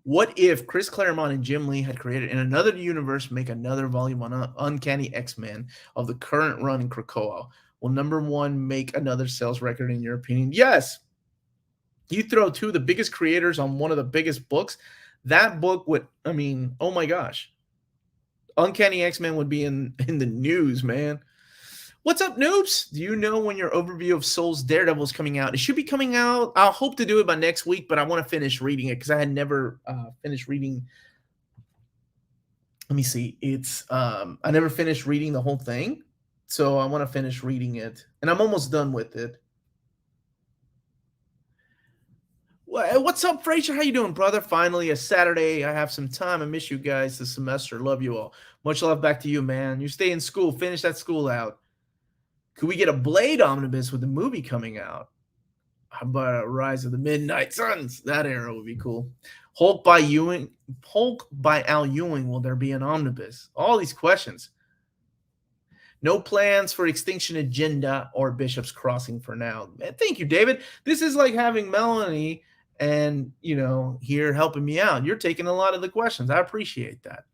What if Chris Claremont and Jim Lee had created in another universe, make another volume on Uncanny X-Men of the current run in Krakoa? Will number 1 make another sales record in your opinion? Yes. You throw 2 of the biggest creators on one of the biggest books. That book would, oh my gosh. Uncanny X-Men would be in the news, man. What's up, noobs? Do you know when your overview of Soule's Daredevil is coming out? It should be coming out. I'll hope to do it by next week, but I want to finish reading it because I had never finished reading. Let me see. I never finished reading the whole thing, so I want to finish reading it, and I'm almost done with it. What's up, Frazier? How you doing, brother? Finally, a Saturday. I have some time. I miss you guys this semester. Love you all. Much love back to you, man. You stay in school. Finish that school out. Could we get a Blade omnibus with the movie coming out? How about a Rise of the Midnight Suns? That era would be cool. Hulk by Al Ewing. Will there be an omnibus? All these questions. No plans for Extinction Agenda or Bishop's Crossing for now. Man, thank you, David. This is like having Melanie and, here helping me out. You're taking a lot of the questions. I appreciate that.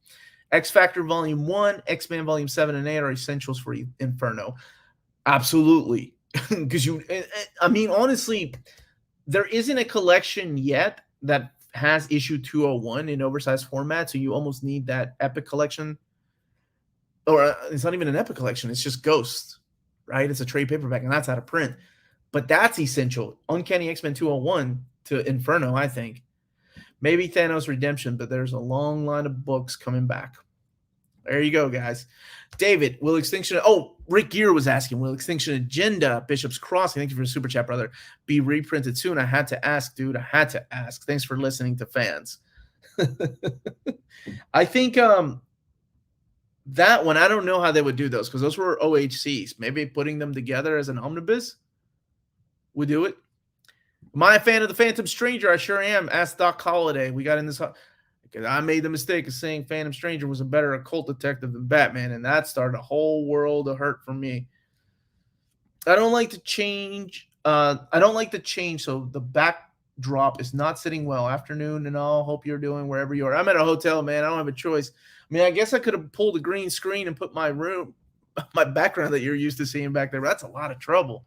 X Factor Volume 1, X-Men Volume 7 and 8 are essentials for Inferno. Absolutely. Because honestly, there isn't a collection yet that has issue 201 in oversized format, so you almost need that Epic collection. Or it's not even an Epic collection. It's just Ghost, right? It's a trade paperback, and that's out of print. But that's essential. Uncanny X-Men 201 to Inferno, I think. Maybe Thanos Redemption, but there's a long line of books coming back. There you go, guys. David, will Extinction... Oh, Rick Gear was asking, will Extinction Agenda, Bishop's Crossing, thank you for the super chat, brother, be reprinted soon? I had to ask, dude. I had to ask. Thanks for listening to fans. I think that one, I don't know how they would do those because those were OHCs. Maybe putting them together as an omnibus would do it. Am I a fan of the Phantom Stranger? I sure am. Ask Doc Holliday. We got in this... Because I made the mistake of saying Phantom Stranger was a better occult detective than Batman, and that started a whole world of hurt for me. I don't like to change. So the backdrop is not sitting well. Afternoon and all. Hope you're doing wherever you are. I'm at a hotel, man. I don't have a choice. I guess I could have pulled a green screen and put my room, my background that you're used to seeing back there. That's a lot of trouble.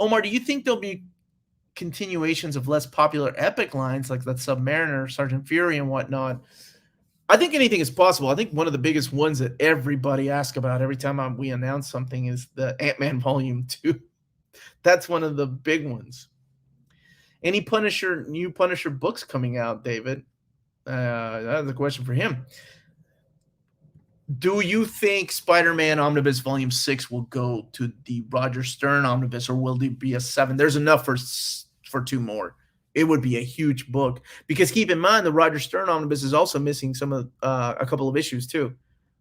Omar, do you think there'll be continuations of less popular epic lines like the Submariner, Sergeant Fury, and whatnot? I think anything is possible. I think one of the biggest ones that everybody asks about every time we announce something is the Ant-Man Volume 2. That's one of the big ones. Any new Punisher books coming out, David? That's a question for him. Do you think Spider-Man Omnibus Volume 6 will go to the Roger Stern Omnibus, or will there be a 7? There's enough for 2 more. It would be a huge book, because keep in mind the Roger Stern Omnibus is also missing a couple of issues too.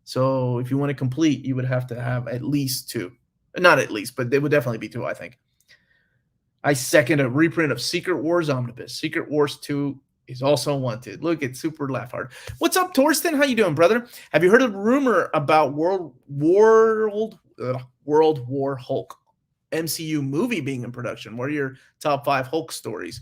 So if you want to complete, you would have to have at least 2. Not at least, but it would definitely be 2, I think. I second a reprint of Secret Wars Omnibus. Secret Wars 2 is also wanted. Look at Super Laugh Hard. What's up, Torsten? How you doing, brother? Have you heard of the rumor about World War Hulk MCU movie being in production? What are your top 5 Hulk stories?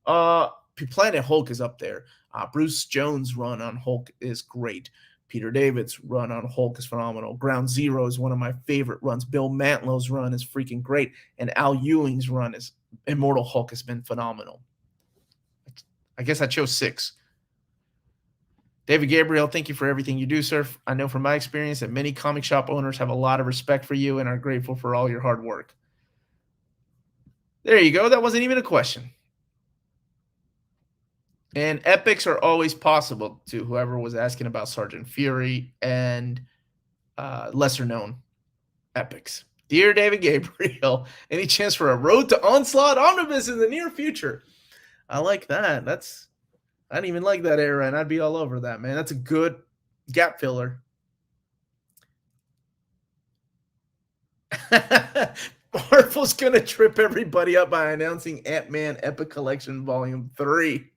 Planet Hulk is up there. Bruce Jones' run on Hulk is great. Peter David's run on Hulk is phenomenal. Ground Zero is one of my favorite runs. Bill Mantlow's run is freaking great. And Al Ewing's run is Immortal Hulk has been phenomenal. I guess I chose 6. David Gabriel, thank you for everything you do, sir. I know from my experience that many comic shop owners have a lot of respect for you and are grateful for all your hard work. There you go. That wasn't even a question. And epics are always possible, to whoever was asking about Sergeant Fury and lesser known epics. Dear David Gabriel, any chance for a Road to Onslaught Omnibus in the near future? I like that. I didn't even like that era, and I'd be all over that, man. That's a good gap filler. Marvel's going to trip everybody up by announcing Ant-Man Epic Collection Volume 3.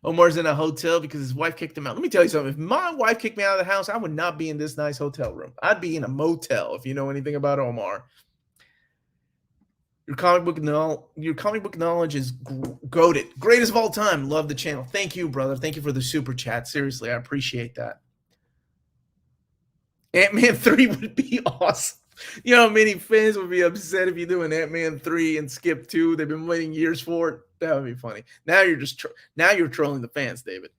Omar's in a hotel because his wife kicked him out. Let me tell you something. If my wife kicked me out of the house, I would not be in this nice hotel room. I'd be in a motel, if you know anything about Omar. Your comic book knowledge is goated. Greatest of all time. Love the channel. Thank you, brother. Thank you for the super chat. Seriously, I appreciate that. Ant-Man 3 would be awesome. You know how many fans would be upset if you do an Ant-Man 3 and skip 2? They've been waiting years for it. That would be funny. Now you're trolling the fans, David.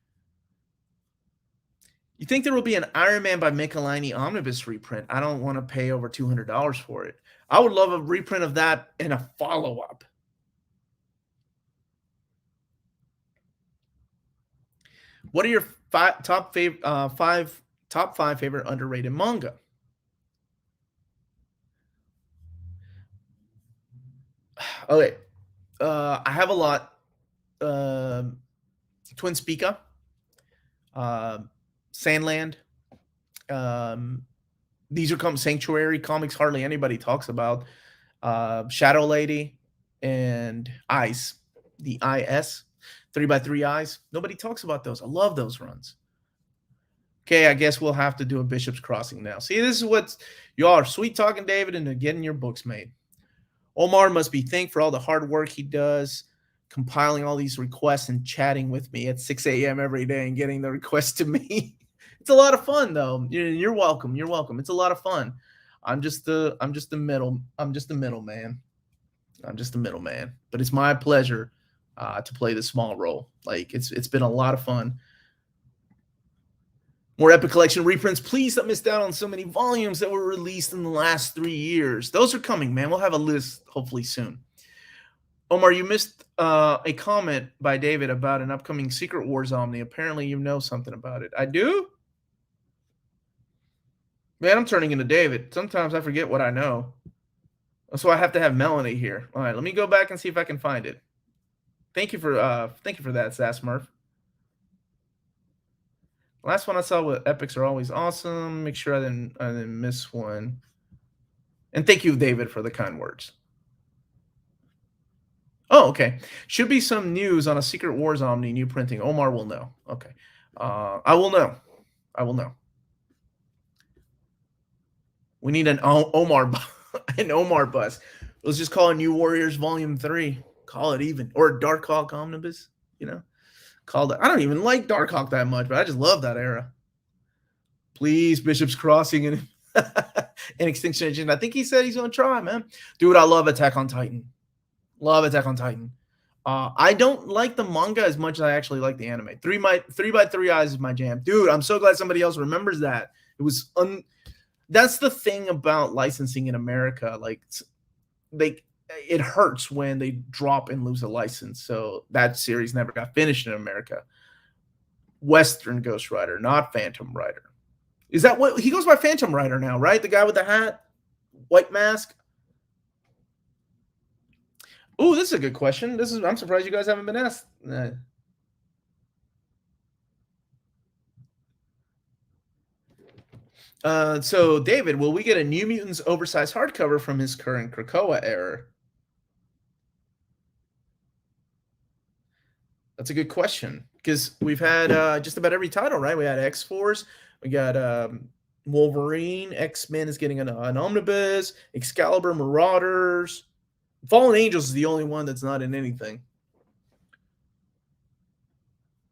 You think there will be an Iron Man by Michelini omnibus reprint? I don't want to pay over $200 for it. I would love a reprint of that and a follow-up. What are your top 5 favorite underrated manga? Okay. I have a lot. Twin Speaka, Sandland. These are Sanctuary comics hardly anybody talks about. Shadow Lady and Ice. The IS. 3x3 Eyes. Nobody talks about those. I love those runs. Okay, I guess we'll have to do a Bishop's Crossing now. See, this is what y'all are sweet talking David into getting your books made. Omar must be thanked for all the hard work he does, compiling all these requests and chatting with me at 6 a.m. every day and getting the requests to me. It's a lot of fun, though. You're welcome. You're welcome. It's a lot of fun. I'm just the middleman. I'm just the middleman. But it's my pleasure to play the small role. Like it's been a lot of fun. More Epic Collection reprints. Please don't miss out on so many volumes that were released in the last 3 years. Those are coming, man. We'll have a list hopefully soon. Omar, you missed a comment by David about an upcoming Secret Wars Omni. Apparently you know something about it. I do? Man, I'm turning into David. Sometimes I forget what I know. So I have to have Melanie here. All right, let me go back and see if I can find it. Thank you for that, Sassmurph. Last one I saw with epics are always awesome. Make sure I didn't miss one. And thank you, David, for the kind words. Oh, okay. Should be some news on a Secret Wars Omni new printing. Omar will know. Okay. I will know. We need an Omar bus. Let's just call it New Warriors Volume 3. Call it even. Or Darkhawk Omnibus, you know. Called it. I don't even like Darkhawk that much, but I just love that era. Please, Bishop's Crossing. And In Extinction Agent. I think he said he's going to try, man. Dude, I love Attack on Titan. Love Attack on Titan. I don't like the manga as much as I actually like the anime. 3 by 3 eyes is my jam. Dude, I'm so glad somebody else remembers that. It was that's the thing about licensing in America. Like, it hurts when they drop and lose a license. So that series never got finished in America. Western Ghost Rider, not Phantom Rider. Is that what he goes by? Phantom Rider now, right? The guy with the hat, white mask. Oh, this is a good question. I'm surprised you guys haven't been asked. So David, will we get a New Mutants oversized hardcover from his current Krakoa era? That's a good question, because we've had just about every title, right? We had X-Force, we got Wolverine, X-Men is getting an Omnibus, Excalibur, Marauders. Fallen Angels is the only one that's not in anything.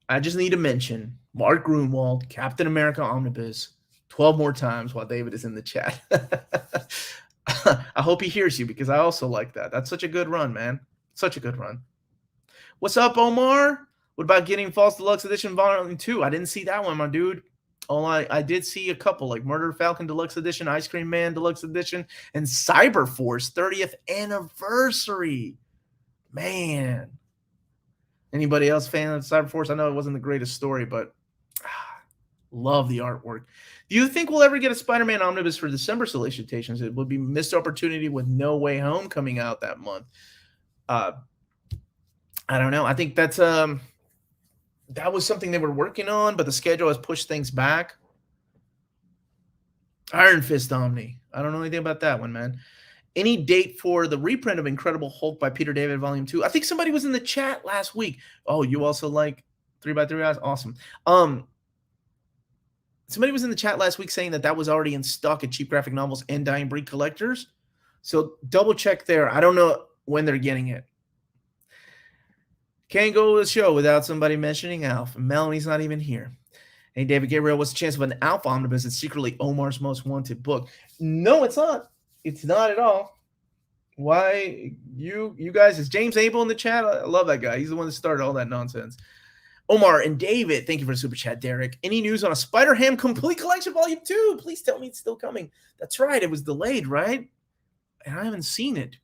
I just need to mention Mark Grunwald, Captain America Omnibus, 12 more times while David is in the chat. I hope he hears you, because I also like that. That's such a good run, man. Such a good run. What's up, Omar? What about getting False Deluxe Edition Volume 2? I didn't see that one, my dude. I did see a couple, like Murder Falcon Deluxe Edition, Ice Cream Man Deluxe Edition, and Cyberforce 30th Anniversary. Man. Anybody else fan of Cyberforce? I know it wasn't the greatest story, but love the artwork. Do you think we'll ever get a Spider-Man Omnibus for December solicitations? It would be missed opportunity with No Way Home coming out that month. I don't know. I think that's that was something they were working on, but the schedule has pushed things back. Iron Fist Omni. I don't know anything about that one, man. Any date for the reprint of Incredible Hulk by Peter David Volume 2? I think somebody was in the chat last week. Oh, you also like 3 by 3 eyes? Awesome. Somebody was in the chat last week saying that was already in stock at Cheap Graphic Novels and Dying Breed Collectors. So double check there. I don't know when they're getting it. Can't go to the show without somebody mentioning Alf. Melanie's not even here. Hey, David Gabriel, what's the chance of an Alf Omnibus that's secretly Omar's most wanted book? No, it's not. It's not at all. Why, you guys, is James Abel in the chat? I love that guy. He's the one that started all that nonsense. Omar and David, thank you for the super chat, Derek. Any news on a Spider-Ham Complete Collection Volume 2? Please tell me it's still coming. That's right. It was delayed, right? And I haven't seen it.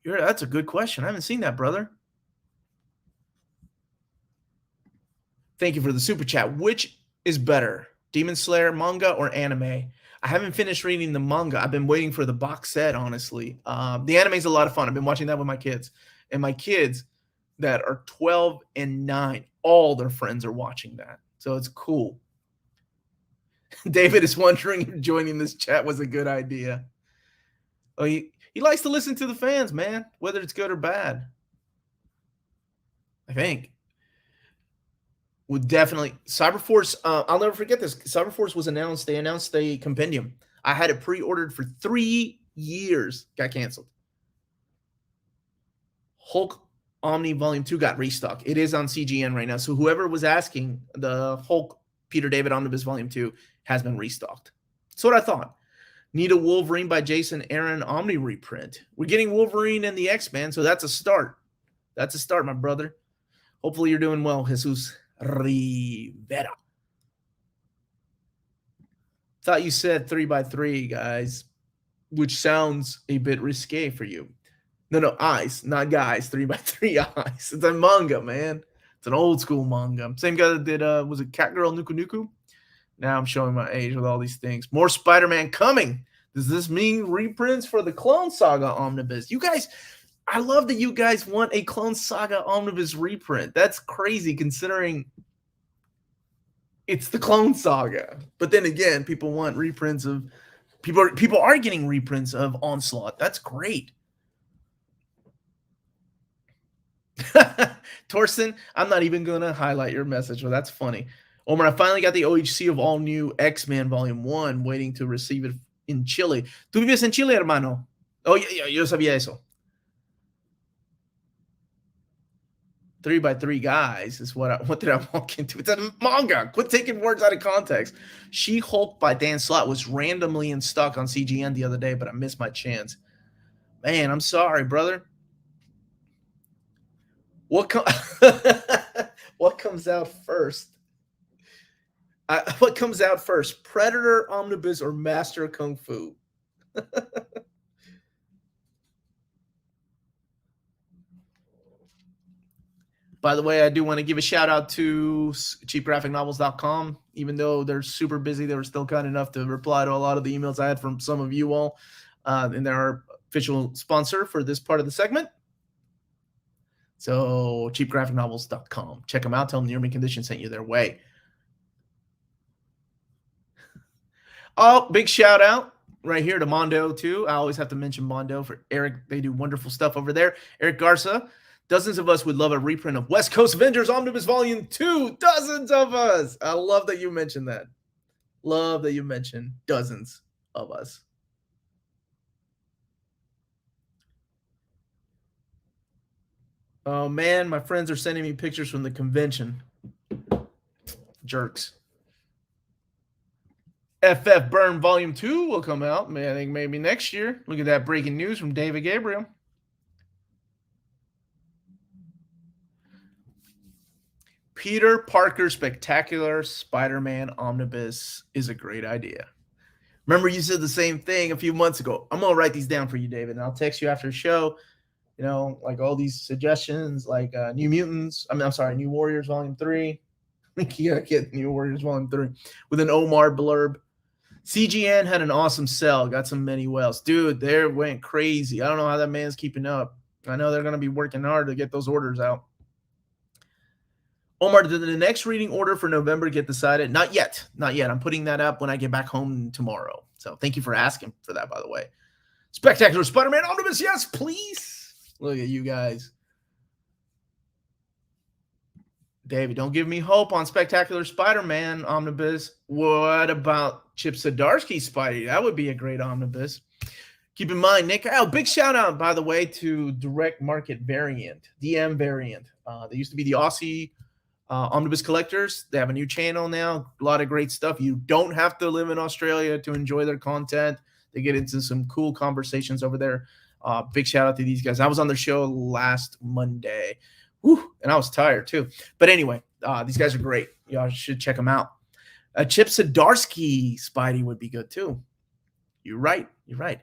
That's a good question. I haven't seen that, brother. Thank you for the super chat. Which is better, Demon Slayer manga or anime? I haven't finished reading the manga. I've been waiting for the box set, honestly. The anime is a lot of fun. I've been watching that with my kids. And my kids that are 12 and 9, all their friends are watching that. So it's cool. David is wondering if joining this chat was a good idea. Oh, he likes to listen to the fans, man, whether it's good or bad. I think. Would definitely Cyberforce. I'll never forget this. Cyberforce was announced. They announced a compendium. I had it pre-ordered for 3 years. Got canceled. Hulk Omni Volume 2 got restocked. It is on CGN right now. So whoever was asking, the Hulk Peter David Omnibus Volume 2 has been restocked. That's what I thought. Need a Wolverine by Jason Aaron Omni reprint. We're getting Wolverine and the X-Men, so that's a start. That's a start, my brother. Hopefully you're doing well, Jesus Rivera. Thought you said 3 by 3, guys, which sounds a bit risque for you. No, eyes, not guys. 3 by 3 eyes. It's a manga, man. It's an old school manga. Same guy that did, was it Catgirl Nuku Nuku? Now I'm showing my age with all these things. More Spider-Man coming. Does this mean reprints for the Clone Saga Omnibus? You guys, I love that you guys want a Clone Saga Omnibus reprint. That's crazy considering it's the Clone Saga. But then again, people want reprints of people are getting reprints of Onslaught. That's great. Torsten, I'm not even going to highlight your message, but that's funny. Omar, I finally got the OHC of all new X-Men Volume 1, waiting to receive it in Chile. ¿Tú vives en Chile, hermano? Oh, yeah, yo sabía eso. 3x3 guys is what did I walk into? It's a manga. Quit taking words out of context. She-Hulk by Dan Slott was randomly in stock on CGN the other day, but I missed my chance. Man, I'm sorry, brother. What comes out first? What comes out first? Predator, Omnibus, or Master of Kung Fu? By the way, I do want to give a shout out to cheapgraphicnovels.com. Even though they're super busy, they were still kind enough to reply to a lot of the emails I had from some of you all. And they're our official sponsor for this part of the segment. So cheapgraphicnovels.com. Check them out. Tell them Near Mint Condition sent you their way. Oh, big shout out right here to Mondo too. I always have to mention Mondo for Eric. They do wonderful stuff over there. Eric Garza. Dozens of us would love a reprint of West Coast Avengers Omnibus Volume 2. Dozens of us. I love that you mentioned that. Love that you mentioned dozens of us. Oh, man, my friends are sending me pictures from the convention. Jerks. FF Burn Volume 2 will come out, I think maybe next year. Look at that breaking news from David Gabriel. Peter Parker Spectacular Spider-Man Omnibus is a great idea. Remember, you said the same thing a few months ago. I'm going to write these down for you, David, and I'll text you after the show. You know, like all these suggestions, like New Mutants. I'm sorry, New Warriors Volume 3. You got to get New Warriors Volume 3 with an Omar blurb. CGN had an awesome sell. Got some many whales. Dude, they went crazy. I don't know how that man's keeping up. I know they're going to be working hard to get those orders out. Omar, did the next reading order for November get decided? Not yet. Not yet. I'm putting that up when I get back home tomorrow. So thank you for asking for that, by the way. Spectacular Spider-Man Omnibus, yes, please. Look at you guys. David, don't give me hope on Spectacular Spider-Man Omnibus. What about Chip Zdarsky's Spidey? That would be a great omnibus. Keep in mind, Nick. Oh, big shout out, by the way, to Direct Market Variant, DM Variant. They used to be the Aussie Omnibus Collectors. They have a new channel now. A lot of great stuff. You don't have to live in Australia to enjoy their content. They get into some cool conversations over there. Big shout out to these guys. I was on their show last Monday. Whew, and I was tired too. But anyway, these guys are great. Y'all should check them out. Chip Zdarsky Spidey would be good too. You're right. You're right.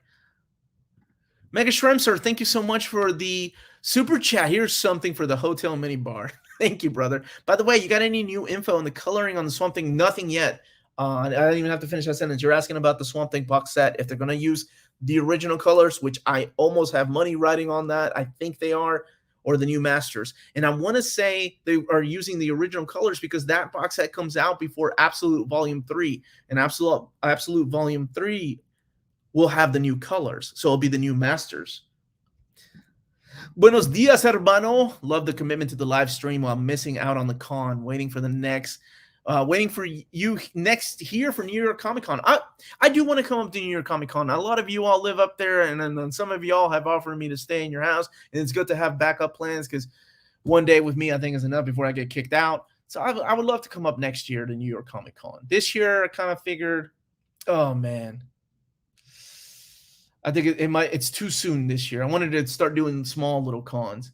Mega Shremser, thank you so much for the super chat. Here's something for the hotel mini bar. Thank you, brother. By the way, you got any new info on the coloring on the Swamp Thing? Nothing yet. I didn't even have to finish that sentence. You're asking about the Swamp Thing box set. If they're going to use the original colors, which I almost have money riding on that. I think they are, or the new masters. And I want to say they are using the original colors because that box set comes out before Absolute Volume 3. And Absolute Volume 3 will have the new colors. So it'll be the new masters. Buenos dias, hermano. Love the commitment to the live stream while missing out on the con. Waiting for the next, waiting for you next here for New York Comic Con. I do want to come up to New York Comic Con. A lot of you all live up there, and then some of you all have offered me to stay in your house. And it's good to have backup plans because one day with me, I think, is enough before I get kicked out. So I would love to come up next year to New York Comic Con. This year, I kind of figured, oh man. I think it's too soon this year. I wanted to start doing small little cons.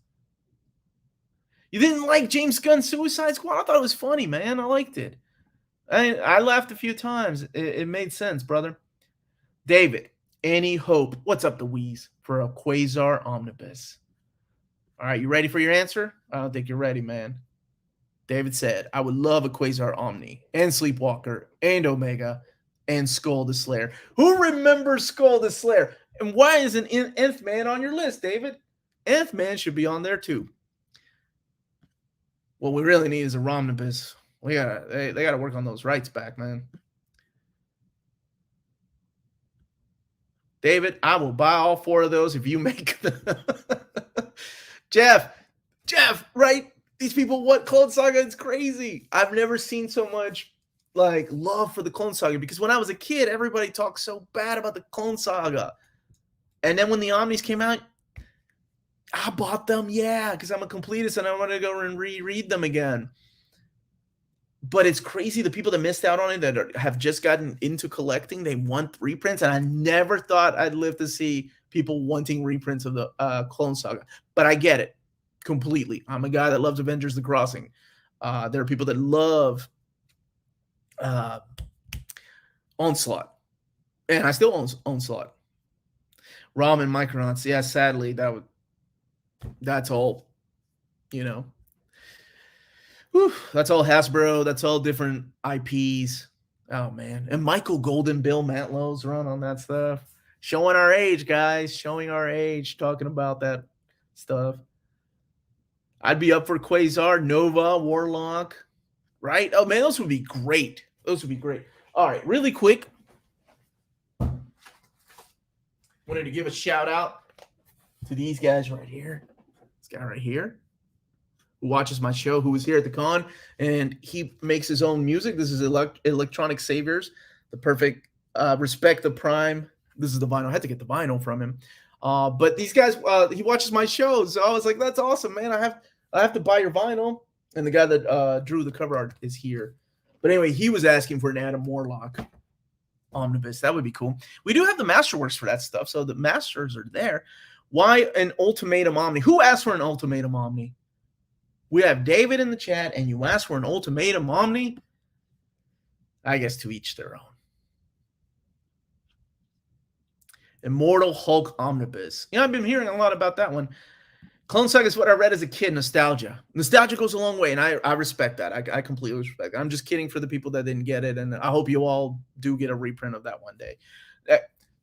You didn't like James Gunn's Suicide Squad? I thought it was funny, man. I liked it. I laughed a few times. It made sense, brother. David, any hope? What's up, the Wheeze, for a Quasar Omnibus? All right, you ready for your answer? I don't think you're ready, man. David said, I would love a Quasar Omni and Sleepwalker and Omega and Skull the Slayer. Who remembers Skull the Slayer? And why isn't Nth Man on your list, David? Nth Man should be on there too. What we really need is a Romnibus. They gotta work on those rights back, man. David, I will buy all 4 of those if you make them. Jeff, right? These people want Clone Saga. It's crazy. I've never seen so much like love for the Clone Saga because when I was a kid, everybody talked so bad about the Clone Saga. And then when the Omnis came out, I bought them, yeah, because I'm a completist and I want to go and reread them again. But it's crazy the people that missed out on it that have just gotten into collecting, they want reprints, and I never thought I'd live to see people wanting reprints of the Clone Saga. But I get it completely. I'm a guy that loves Avengers: The Crossing. There are people that love Onslaught, and I still own Onslaught. ROM and Micronauts, yeah, sadly, that's all, you know. Whew, that's all Hasbro. That's all different IPs. Oh, man. And Michael Golden, Bill Matlow's run on that stuff. Showing our age, guys. Showing our age, talking about that stuff. I'd be up for Quasar, Nova, Warlock, right? Oh, man, those would be great. Those would be great. All right, really quick. Wanted to give a shout out to these guys right here. This guy right here, who watches my show, who was here at the con, and he makes his own music. This is Electronic Saviors, the perfect Respect the Prime. This is the vinyl. I had to get the vinyl from him. But these guys, he watches my shows. So I was like, that's awesome, man. I have to buy your vinyl. And the guy that drew the cover art is here. But anyway, he was asking for an Adam Warlock Omnibus. That would be cool. We do have the Masterworks for that stuff, so the Masters are there. Why an Ultimatum Omni? Who asked for an Ultimatum Omni? We have David in the chat, and you asked for an Ultimatum Omni? I guess to each their own. Immortal Hulk Omnibus. You know, I've been hearing a lot about that one. Clone Saga is what I read as a kid. Nostalgia. Nostalgia goes a long way, and I respect that. I completely respect that. I'm just kidding for the people that didn't get it, and I hope you all do get a reprint of that one day.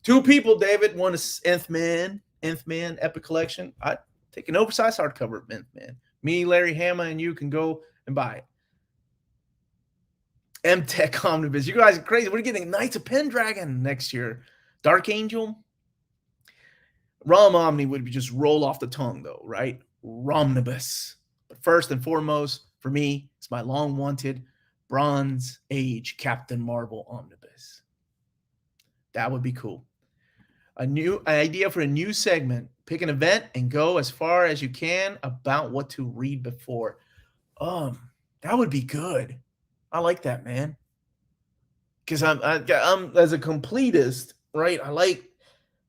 Two people, David. One is Nth Man Epic Collection. I take an oversized hardcover of Nth Man. Me, Larry Hama, and you can go and buy it. M-Tech Omnibus. You guys are crazy. We're getting Knights of Pendragon next year. Dark Angel. ROM Omni would just roll off the tongue, though, right? Romnibus. But first and foremost, for me, it's my long-wanted Bronze Age Captain Marvel Omnibus. That would be cool. An idea for a new segment. Pick an event and go as far as you can about what to read before. That would be good. I like that, man. Because I'm as a completist, right? I like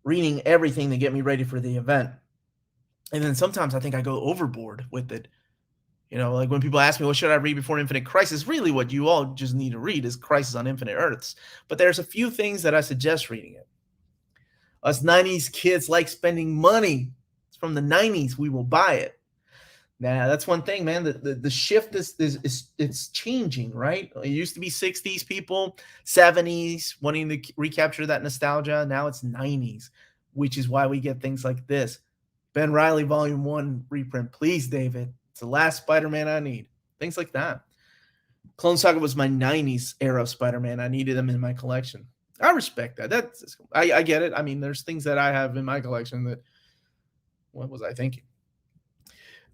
reading everything to get me ready for the event. And then sometimes I think I go overboard with it. You know, like when people ask me, what should I read before Infinite Crisis? Really what you all just need to read is Crisis on Infinite Earths. But there's a few things that I suggest reading it. Us 90s kids like spending money. It's from the 90s. We will buy it. Now, that's one thing, man. The shift is it's changing, right? It used to be 60s people, 70s, wanting to recapture that nostalgia. Now it's 90s, which is why we get things like this. Ben Reilly Volume 1 reprint. Please, David. It's the last Spider-Man I need. Things like that. Clone Saga was my 90s era Spider-Man. I needed them in my collection. I respect that. I get it. I mean, there's things that I have in my collection that, what was I thinking?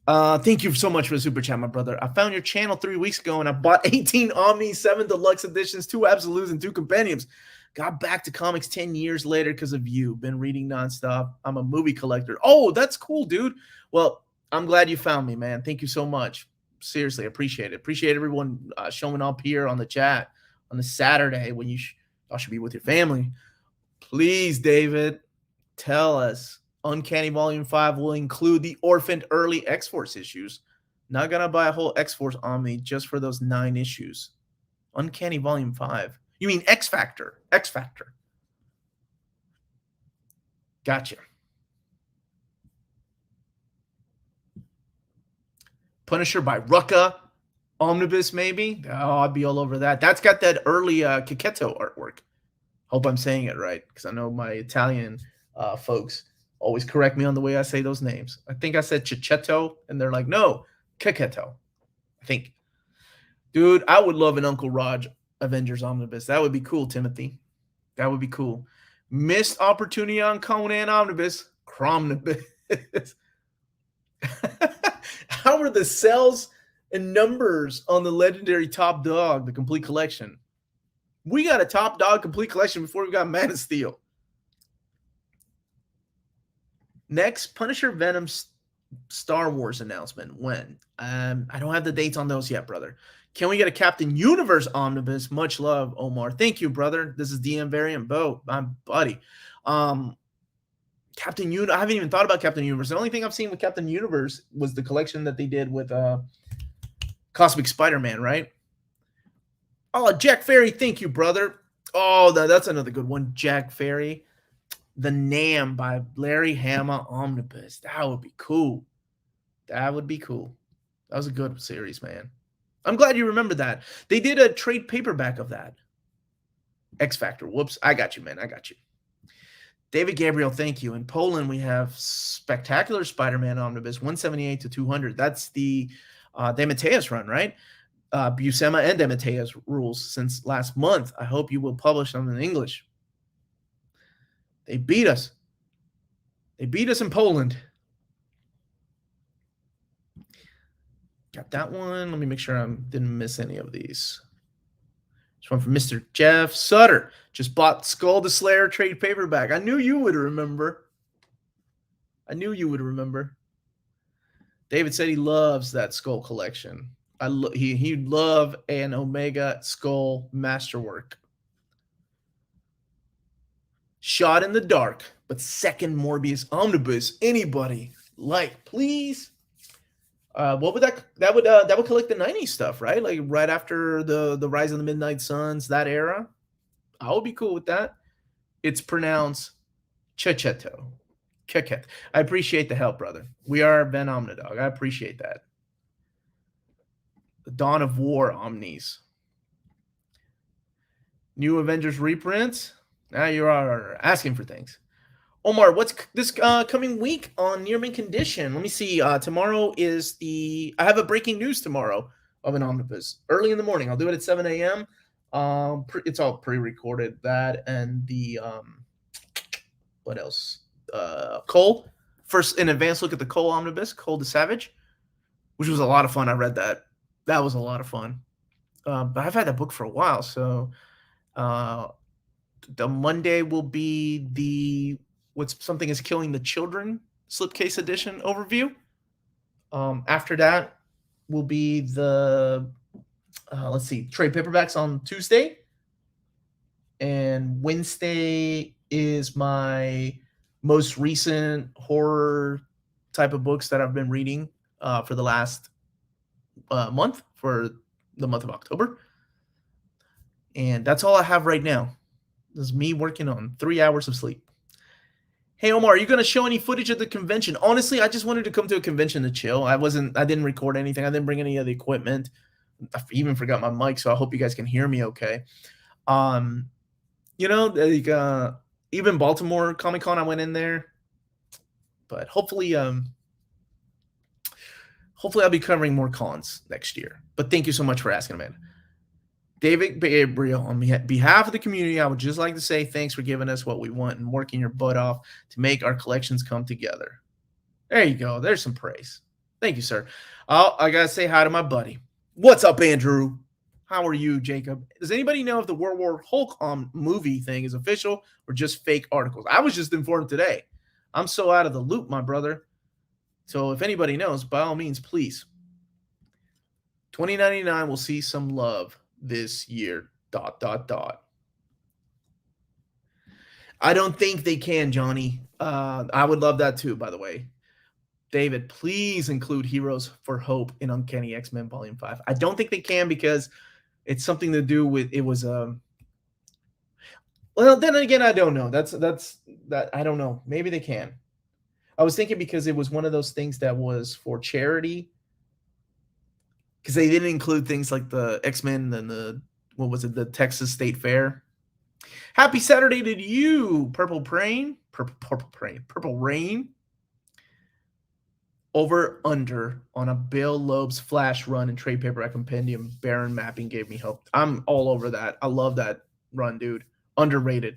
Thank you so much for the super chat, my brother. I found your channel 3 weeks ago, and I bought 18 Omni, 7 Deluxe Editions, 2 Absolutes, and 2 Compendiums. Got back to comics 10 years later because of you. Been reading nonstop. I'm a movie collector. Oh, that's cool, dude. Well, I'm glad you found me, man. Thank you so much. Seriously, appreciate it. Appreciate everyone showing up here on the chat on the Saturday when you all should be with your family. Please, David, tell us. Uncanny Volume 5 will include the orphaned early X-Force issues. Not going to buy a whole X-Force Omni just for those 9 issues. Uncanny Volume 5. You mean X-Factor. X-Factor. Gotcha. Punisher by Rucka. Omnibus, maybe? Oh, I'd be all over that. That's got that early Kiketto artwork. Hope I'm saying it right, because I know my Italian folks always correct me on the way I say those names. I think I said Chichetto, and they're like, no, Kiketto, I think. Dude, I would love an Uncle Raj Avengers Omnibus. That would be cool, Timothy. That would be cool. Missed opportunity on Conan Omnibus. Cromnibus. How are the cells and numbers on the legendary Top Dog, the complete collection? We got a Top Dog complete collection before we got Man of Steel. Next, Punisher Venom Star Wars announcement. When? I don't have the dates on those yet, brother. Can we get a Captain Universe omnibus? Much love, Omar. Thank you, brother. This is DM Variant Bo, my buddy. Captain Universe. I haven't even thought about Captain Universe. The only thing I've seen with Captain Universe was the collection that they did with Cosmic Spider-Man, right? Oh, Jack Ferry. Thank you, brother. Oh, that's another good one. Jack Ferry. The Nam by Larry Hama Omnibus. That would be cool. That would be cool. That was a good series, man. I'm glad you remember that. They did a trade paperback of that. X Factor. Whoops. I got you, man. I got you. David Gabriel, thank you. In Poland, we have Spectacular Spider-Man Omnibus, 178 to 200. That's the DeMatteis run, right? Buscema and DeMatteis rules since last month. I hope you will publish them in English. They beat us. They beat us in Poland. Got that one. Let me make sure I didn't miss any of these. This one from Mr. Jeff Sutter. Just bought Skull the Slayer trade paperback. I knew you would remember. I knew you would remember. David said he loves that Skull collection. He'd love an Omega Skull masterwork. Shot in the Dark, but second Morbius Omnibus. Anybody like, please? What would that would collect the 90s stuff, right? Like right after the Rise of the Midnight Suns, that era. I would be cool with that. It's pronounced Checheto. Cheket. I appreciate the help, brother. We are Ben Omnidog. I appreciate that. The Dawn of War Omnis. New Avengers reprints. Now you are asking for things. Omar, what's this coming week on Near Mint Condition? Let me see. Tomorrow is I have a breaking news tomorrow of an omnibus. Early in the morning. I'll do it at 7 a.m. It's all pre-recorded. That and the, what else? KULL. First, an advanced look at the KULL omnibus, KULL the Savage, which was a lot of fun. I read that. That was a lot of fun. But I've had that book for a while. So the Monday will be the Something is Killing the Children slipcase edition overview. After that will be the let's see, trade paperbacks on Tuesday, and Wednesday is my most recent horror type of books that I've been reading for the last month, for the month of October. And that's all I have right now. This is me working on 3 hours of sleep. Hey, Omar, are you going to show any footage of the convention? Honestly, I just wanted to come to a convention to chill. I didn't record anything. I didn't bring any of the equipment. I even forgot my mic, so I hope you guys can hear me okay. You know, like, even Baltimore Comic-Con, I went in there. But hopefully I'll be covering more cons next year. But thank you so much for asking, man. David Gabriel, on behalf of the community, I would just like to say thanks for giving us what we want and working your butt off to make our collections come together. There you go. There's some praise. Thank you, sir. I got to say hi to my buddy. What's up, Andrew? How are you, Jacob? Does anybody know if the World War Hulk movie thing is official or just fake articles? I was just informed today. I'm so out of the loop, my brother. So if anybody knows, by all means, please. 2099 will see some love this year, ... I don't think they can, Johnny. I would love that too, by the way. David, please include Heroes for Hope in Uncanny X-Men Volume 5. I don't think they can because it's something to do with, it was well, then again, I don't know. That's I don't know. Maybe they can. I was thinking because it was one of those things that was for charity, because they didn't include things like the X-Men and the Texas State Fair. Happy Saturday to you, Purple Rain. Over under on a Bill Loeb's Flash run and trade paperback compendium. Baron mapping gave me hope. I'm all over that. I love that run, dude. Underrated.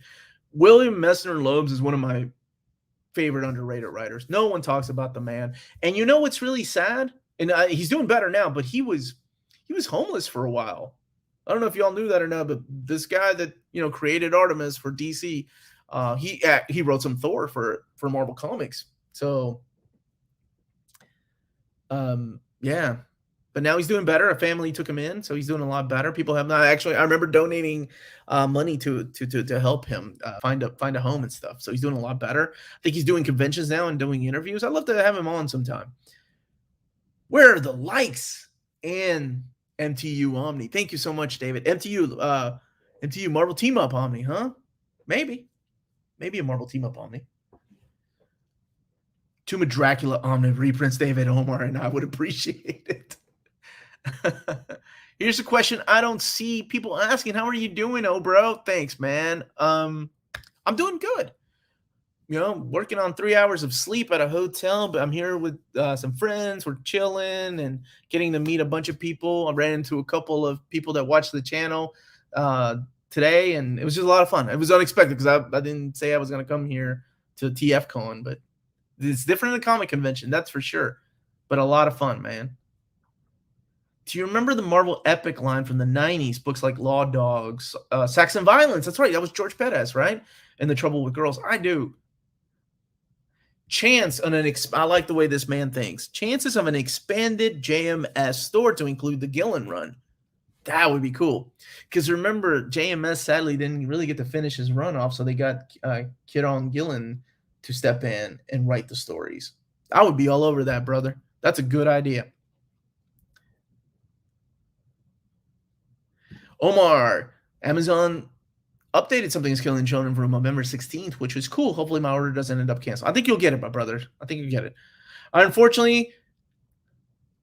William Messner Loebs is one of my favorite underrated writers. No one talks about the man. And you know what's really sad? And he's doing better now, but he was homeless for a while. I don't know if y'all knew that or not, but this guy that, you know, created Artemis for DC, he wrote some Thor for Marvel Comics. So Yeah. But now he's doing better. A family took him in, so he's doing a lot better. People have not actually. I remember donating money to help him find a home and stuff. So he's doing a lot better. I think he's doing conventions now and doing interviews. I'd love to have him on sometime. Where are the likes and MTU Omni? Thank you so much, David. MTU Marvel Team Up Omni, huh? Maybe a Marvel Team Up Omni. Tomb of Dracula Omni reprints David Omar, and I would appreciate it. Here's a question I don't see people asking. How are you doing, oh bro? Thanks, man. I'm doing good. You know, working on 3 hours of sleep at a hotel, but I'm here with some friends. We're chilling and getting to meet a bunch of people. I ran into a couple of people that watch the channel today, and it was just a lot of fun. It was unexpected because I didn't say I was going to come here to TFcon, but it's different than a comic convention, that's for sure. But a lot of fun, man. Do you remember the Marvel Epic line from the 90s? Books like Law Dogs, Saxon Violence. That's right. That was George Perez, right? And The Trouble with Girls. I do. Chance on I like the way this man thinks. Chances of an expanded JMS store to include the Gillen run. That would be cool. Because remember, JMS sadly didn't really get to finish his run off, so they got Kieron Gillen to step in and write the stories. I would be all over that, brother. That's a good idea. Omar, Amazon updated something's killing Shonen for November 16th, which was cool. Hopefully my order doesn't end up canceled. I think you'll get it, my brother. I think you'll get it. I unfortunately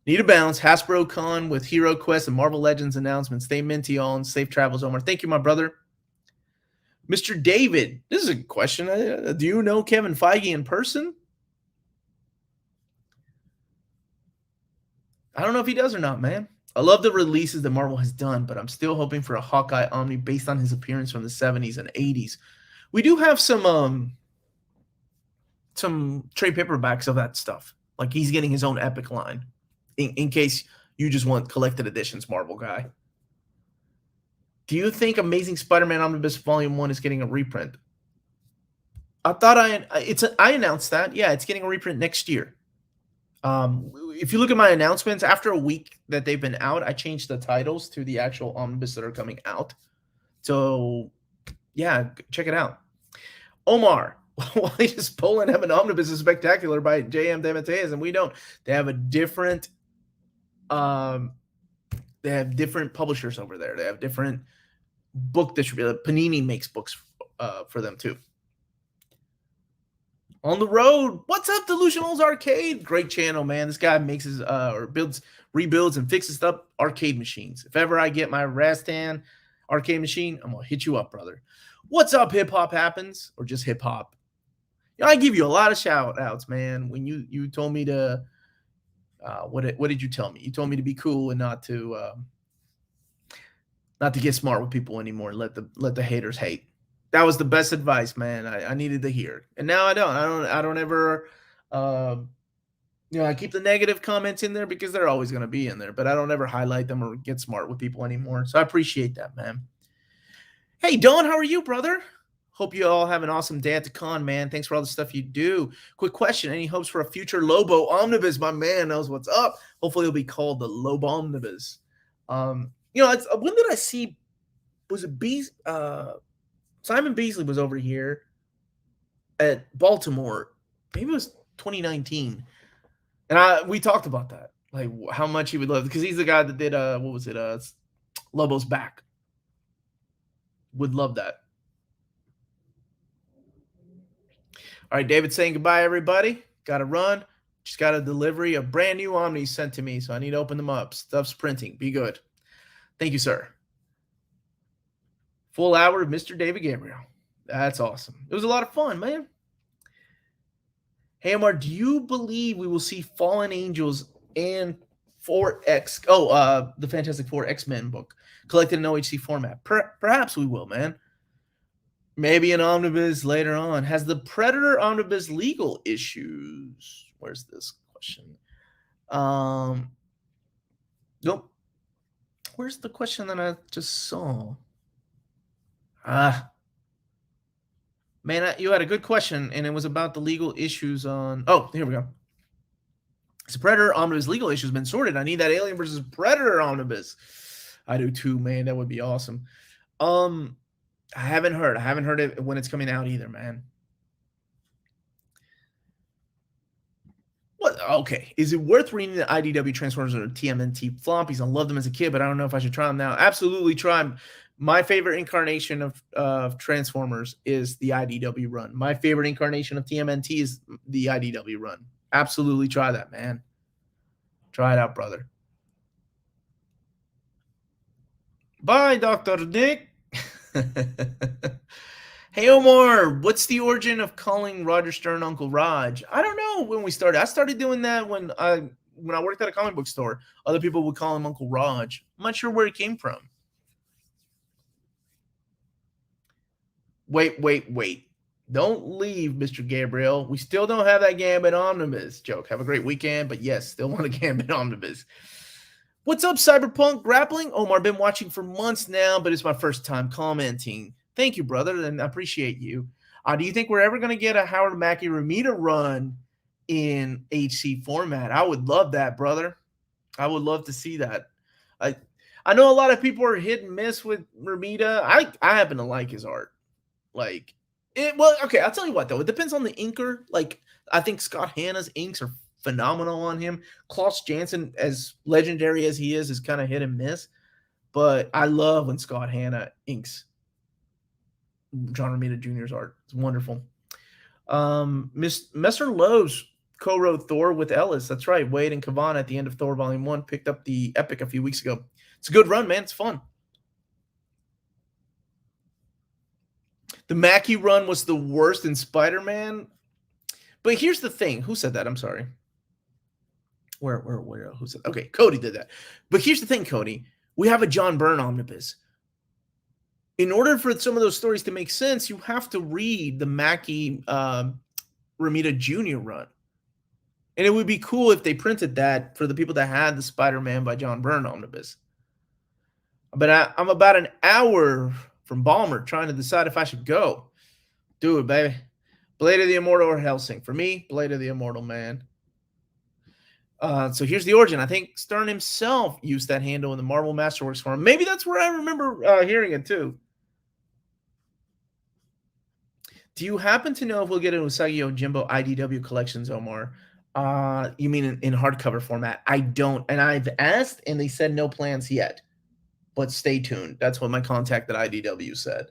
need to bounce. Hasbro Con with Hero Quest and Marvel Legends announcements. Stay minty on. Safe travels, Omar. Thank you, my brother. Mr. David, this is a question. Do you know Kevin Feige in person? I don't know if he does or not, man. I love the releases that Marvel has done, but I'm still hoping for a Hawkeye Omni based on his appearance from the 70s and 80s. We do have some trade paperbacks of that stuff. Like he's getting his own Epic line in case you just want collected editions, Marvel guy. Do you think Amazing Spider-Man Omnibus Volume 1 is getting a reprint? I thought I announced that. Yeah, it's getting a reprint next year. If you look at my announcements, after a week that they've been out, I changed the titles to the actual omnibus that are coming out. So, yeah, check it out. Omar, why does Poland have an omnibus is spectacular by J.M. DeMatteis and we don't? They have a different they have different publishers over there. They have different book distributors. Panini makes books for them too. On the road, what's up, Delusionals Arcade? Great channel, man. This guy makes his rebuilds and fixes up arcade machines. If ever I get my Rastan arcade machine, I'm gonna hit you up, brother. What's up, Hip Hop Happens, or just Hip Hop? You know, I give you a lot of shout outs, man. When you told me to, what did you tell me? You told me to be cool and not to get smart with people anymore. Let the haters hate. That was the best advice, man. I needed to hear. And now I don't ever, I keep the negative comments in there because they're always going to be in there, but I don't ever highlight them or get smart with people anymore. So I appreciate that, man. Hey, Don, how are you, brother? Hope you all have an awesome day at the con, man. Thanks for all the stuff you do. Quick question. Any hopes for a future Lobo Omnibus? My man knows what's up. Hopefully it'll be called the Lobo Omnibus. When did I see, was it Simon Beasley was over here at Baltimore. Maybe it was 2019. And we talked about that. Like how much he would love, because he's the guy that did Lobo's Back. Would love that. All right, David saying goodbye, everybody. Gotta run. Just got a delivery of brand new Omnis sent to me, so I need to open them up. Stuff's printing. Be good. Thank you, sir. Full hour of Mr. David Gabriel. That's awesome. It was a lot of fun, man. Hey, Omar, do you believe we will see Fallen Angels and 4X? The Fantastic Four X-Men book collected in OHC format. Perhaps we will, man. Maybe an omnibus later on. Has the Predator omnibus legal issues? Where's this question? Nope. Where's the question that I just saw? Man, you had a good question, and it was about the legal issues on... Oh, here we go. It's a Predator Omnibus legal issue has been sorted. I need that Alien versus Predator Omnibus. I do too, man. That would be awesome. I haven't heard. I haven't heard it when it's coming out either, man. What? Okay. Is it worth reading the IDW Transformers or TMNT floppies? I loved them as a kid, but I don't know if I should try them now. Absolutely try them. My favorite incarnation of Transformers is the IDW run. My favorite incarnation of TMNT is the IDW run. Absolutely try that, man. Try it out, brother. Bye, Dr. Dick. Hey, Omar, what's the origin of calling Roger Stern Uncle Raj? I don't know when we started. I started doing that when I worked at a comic book store. Other people would call him Uncle Raj. I'm not sure where it came from. Wait. Don't leave, Mr. Gabriel. We still don't have that Gambit Omnibus joke. Have a great weekend, but yes, still want a Gambit Omnibus. What's up, Cyberpunk Grappling? Omar, been watching for months now, but it's my first time commenting. Thank you, brother, and I appreciate you. Do you think we're ever going to get a Howard Mackie Ramita run in HC format? I would love that, brother. I would love to see that. I know a lot of people are hit and miss with Ramita. I happen to like his art. Like, well, okay, I'll tell you what, though. It depends on the inker. Like, I think Scott Hanna's inks are phenomenal on him. Klaus Janson, as legendary as he is kind of hit and miss. But I love when Scott Hanna inks John Romita Jr.'s art. It's wonderful. Messer Lowe's co-wrote Thor with Ellis. That's right. Wade and Kavan at the end of Thor Volume 1 picked up the Epic a few weeks ago. It's a good run, man. It's fun. The Mackie run was the worst in Spider-Man. But here's the thing. Who said that? I'm sorry. Where? Who said? Okay, Cody did that. But here's the thing, Cody. We have a John Byrne omnibus. In order for some of those stories to make sense, you have to read the Mackie Ramita Jr. run. And it would be cool if they printed that for the people that had the Spider-Man by John Byrne omnibus. But I'm about an hour from Balmer trying to decide if I should go. Do it, baby. Blade of the Immortal or Helsing. For me, Blade of the Immortal, man. So here's the origin. I think Stern himself used that handle in the Marvel Masterworks form. Maybe that's where I remember hearing it too. Do you happen to know if we'll get an Usagi Yojimbo IDW collections, Omar? You mean in hardcover format? I don't. And I've asked, and they said no plans yet. But stay tuned. That's what my contact at IDW said.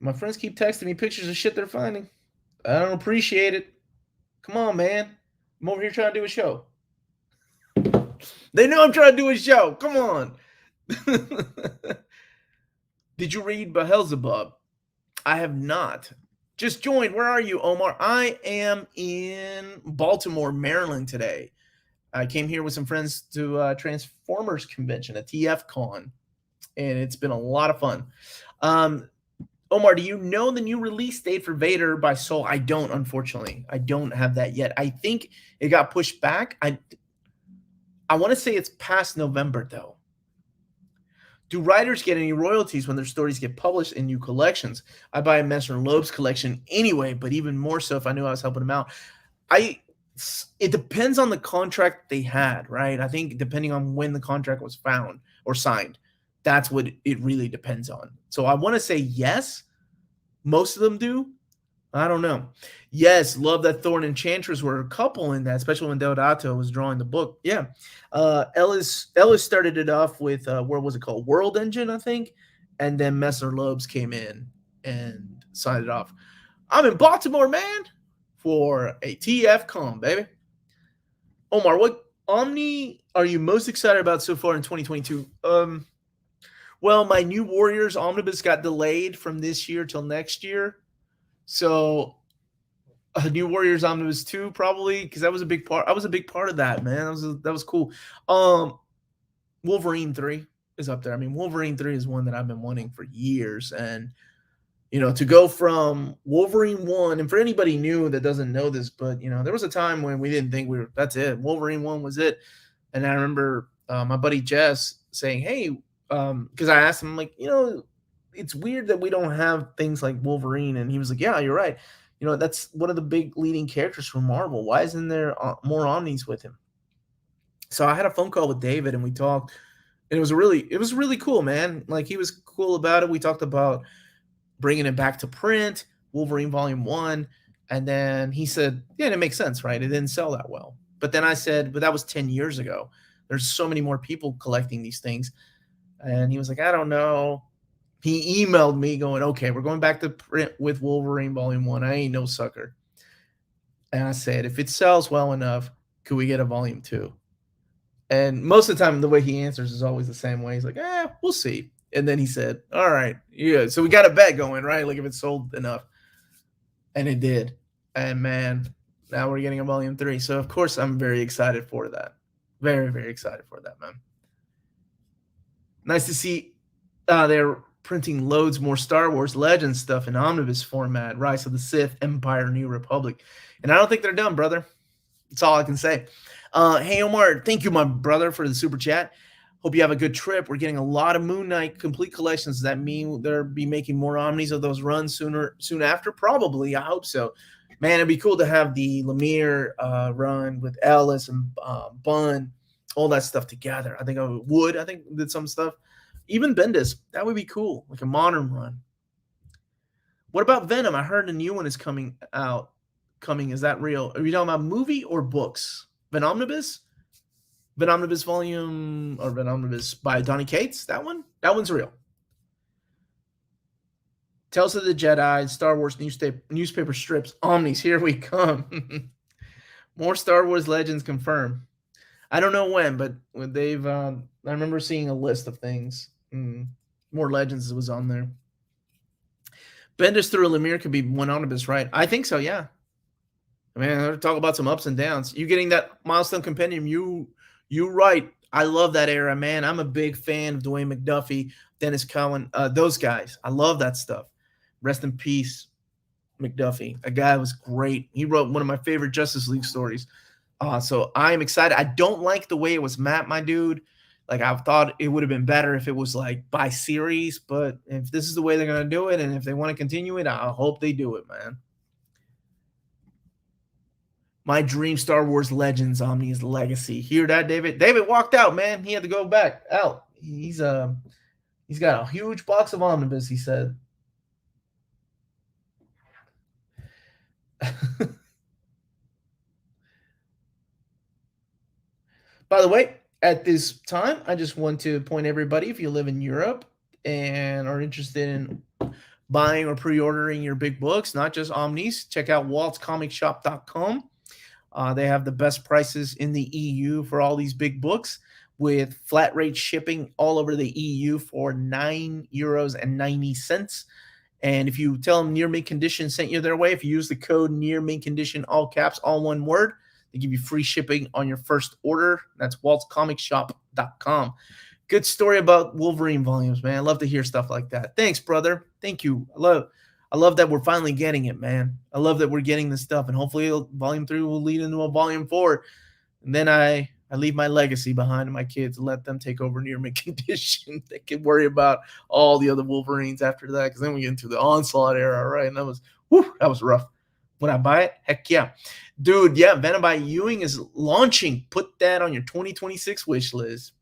My friends keep texting me pictures of shit they're finding. I don't appreciate it. Come on, man. I'm over here trying to do a show. They know I'm trying to do a show. Come on. Did you read Beelzebub? I have not. Just joined. Where are you, Omar? I am in Baltimore, Maryland today. I came here with some friends to Transformers convention, a TFcon, and it's been a lot of fun. Omar, do you know the new release date for Vader by Soul? I don't, unfortunately. I don't have that yet. I think it got pushed back. I want to say it's past November, though. Do writers get any royalties when their stories get published in new collections? I buy a Messer Loeb's collection anyway, but even more so if I knew I was helping them out. It depends on the contract they had, right? I think depending on when the contract was found or signed, that's what it really depends on. So I want to say yes. Most of them do. I don't know. Yes, love that Thor and Enchantress were a couple in that, especially when Deodato was drawing the book. Yeah. Ellis started it off with, what was it called? World Engine, I think. And then Messer Loeb's came in and signed it off. I'm in Baltimore, man, for a TFcon, baby. Omar, what Omni are you most excited about so far in 2022? Well, my New Warriors Omnibus got delayed from this year till next year. So New Warriors Omnibus 2 probably, because that was a big part. I was a big part of that, man. That was cool. Wolverine 3 is up there. I mean, Wolverine 3 is one that I've been wanting for years. And, you know, to go from Wolverine 1, and for anybody new that doesn't know this, but, you know, there was a time when we didn't think that's it. Wolverine 1 was it. And I remember my buddy Jess saying, hey, because I asked him, like, you know, it's weird that we don't have things like Wolverine. And he was like, yeah, you're right. That's one of the big leading characters from Marvel. Why isn't there more Omnis with him? So I had a phone call with David and we talked, and it was really cool, man. Like, he was cool about it. We talked about bringing it back to print, Wolverine Volume 1, and then he said, yeah, it makes sense, right? It didn't sell that well. But then I said, but that was 10 years ago. There's so many more people collecting these things. And he was like, I don't know. He emailed me going, okay, we're going back to print with Wolverine Volume 1. I ain't no sucker. And I said, if it sells well enough, could we get a Volume 2? And most of the time, the way he answers is always the same way. He's like, we'll see. And then he said, all right, yeah. So we got a bet going, right? Like, if it sold enough. And it did. And man, now we're getting a Volume 3. So of course I'm very excited for that. Very, very excited for that, man. Nice to see they're printing loads more Star Wars Legends stuff in Omnibus format. Rise of the Sith, Empire, New Republic. And I don't think they're done, brother. That's all I can say. Hey, Omar, thank you, my brother, for the super chat. Hope you have a good trip. We're getting a lot of Moon Knight complete collections. Does that mean they'll be making more Omnis of those runs soon after? Probably. I hope so. Man, it'd be cool to have the Lemire run with Ellis and Bunn, all that stuff together. I think I would. I think did some stuff. Even Bendis, that would be cool, like a modern run. What about Venom? I heard a new one is coming out. Is that real? Are you talking about movie or books? Venomnibus? Venomnibus volume, or Venomnibus by Donny Cates? That one? That one's real. Tales of the Jedi, Star Wars newspaper strips, Omnis, here we come. More Star Wars Legends confirmed. I don't know when, but they've. I remember seeing a list of things. More Legends was on there. Bendis through Lemire could be one Omnibus, right? I think so, yeah. I mean, talk about some ups and downs. You getting that Milestone Compendium, you right. I love that era, man. I'm a big fan of Dwayne McDuffie, Dennis Cowan, those guys. I love that stuff. Rest in peace, McDuffie. A guy was great. He wrote one of my favorite Justice League stories. So I'm excited. I don't like the way it was mapped, my dude. Like, I thought it would have been better if it was like by series, but if this is the way they're going to do it, and if they want to continue it, I hope they do it, man. My dream Star Wars Legends Omni's legacy. Hear that, David? David walked out, man. He had to go back out. He's got a huge box of Omnibus, he said. By the way, at this time, I just want to point everybody, if you live in Europe and are interested in buying or pre-ordering your big books, not just Omnis, check out waltzcomicshop.com. They have the best prices in the EU for all these big books, with flat rate shipping all over the EU for €9.90. And if you tell them Near Mint Condition sent you their way, if you use the code Near Mint Condition, all caps, all one word, they give you free shipping on your first order. That's waltzcomicshop.com. Good story about Wolverine volumes, man. I love to hear stuff like that. Thanks, brother. Thank you. I love that we're finally getting it, man. I love that we're getting this stuff, and hopefully Volume 3 will lead into a Volume 4. And then I leave my legacy behind to my kids and let them take over Near Mint Condition. They can worry about all the other Wolverines after that, because then we get into the Onslaught era, right? And that was rough. Would I buy it? Heck yeah. Dude, yeah, Venom by Ewing is launching. Put that on your 2026 wish list.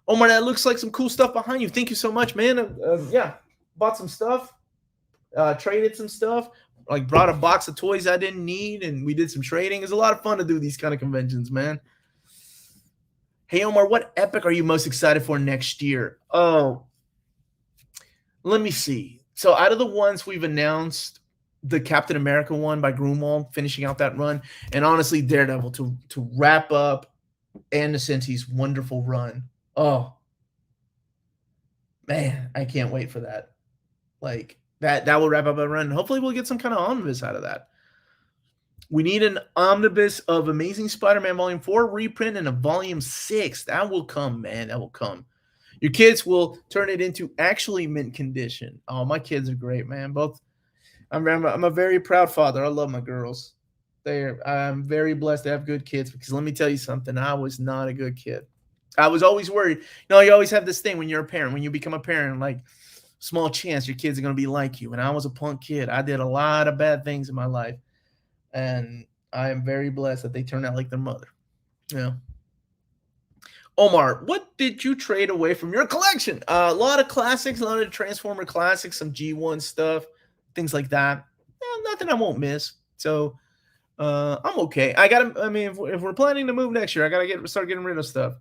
Omar, that looks like some cool stuff behind you. Thank you so much, man. Yeah, bought some stuff, traded some stuff, like brought a box of toys I didn't need, and we did some trading. It's a lot of fun to do these kind of conventions, man. Hey, Omar, what epic are you most excited for next year? Oh, let me see. So out of the ones we've announced, the Captain America one by Grunwald, finishing out that run, and honestly, Daredevil to wrap up Ann Nocenti's wonderful run. Oh, man, I can't wait for that. Like, that will wrap up a run. Hopefully we'll get some kind of omnibus out of that. We need an omnibus of Amazing Spider-Man Volume 4 reprint and a Volume 6. That will come, man. That will come. Your kids will turn it into actually mint condition. Oh, my kids are great, man. Both. I'm a very proud father. I love my girls. I'm very blessed to have good kids, because let me tell you something. I was not a good kid. I was always worried. You know, you always have this thing when you're a parent, when you become a parent, like small chance your kids are going to be like you. And I was a punk kid. I did a lot of bad things in my life. And I am very blessed that they turned out like their mother. Yeah. Omar, what did you trade away from your collection? A lot of classics, a lot of Transformer classics, some G1 stuff, things like that. Nothing I won't miss. So I'm okay. I mean, if we're planning to move next year, I gotta start getting rid of stuff.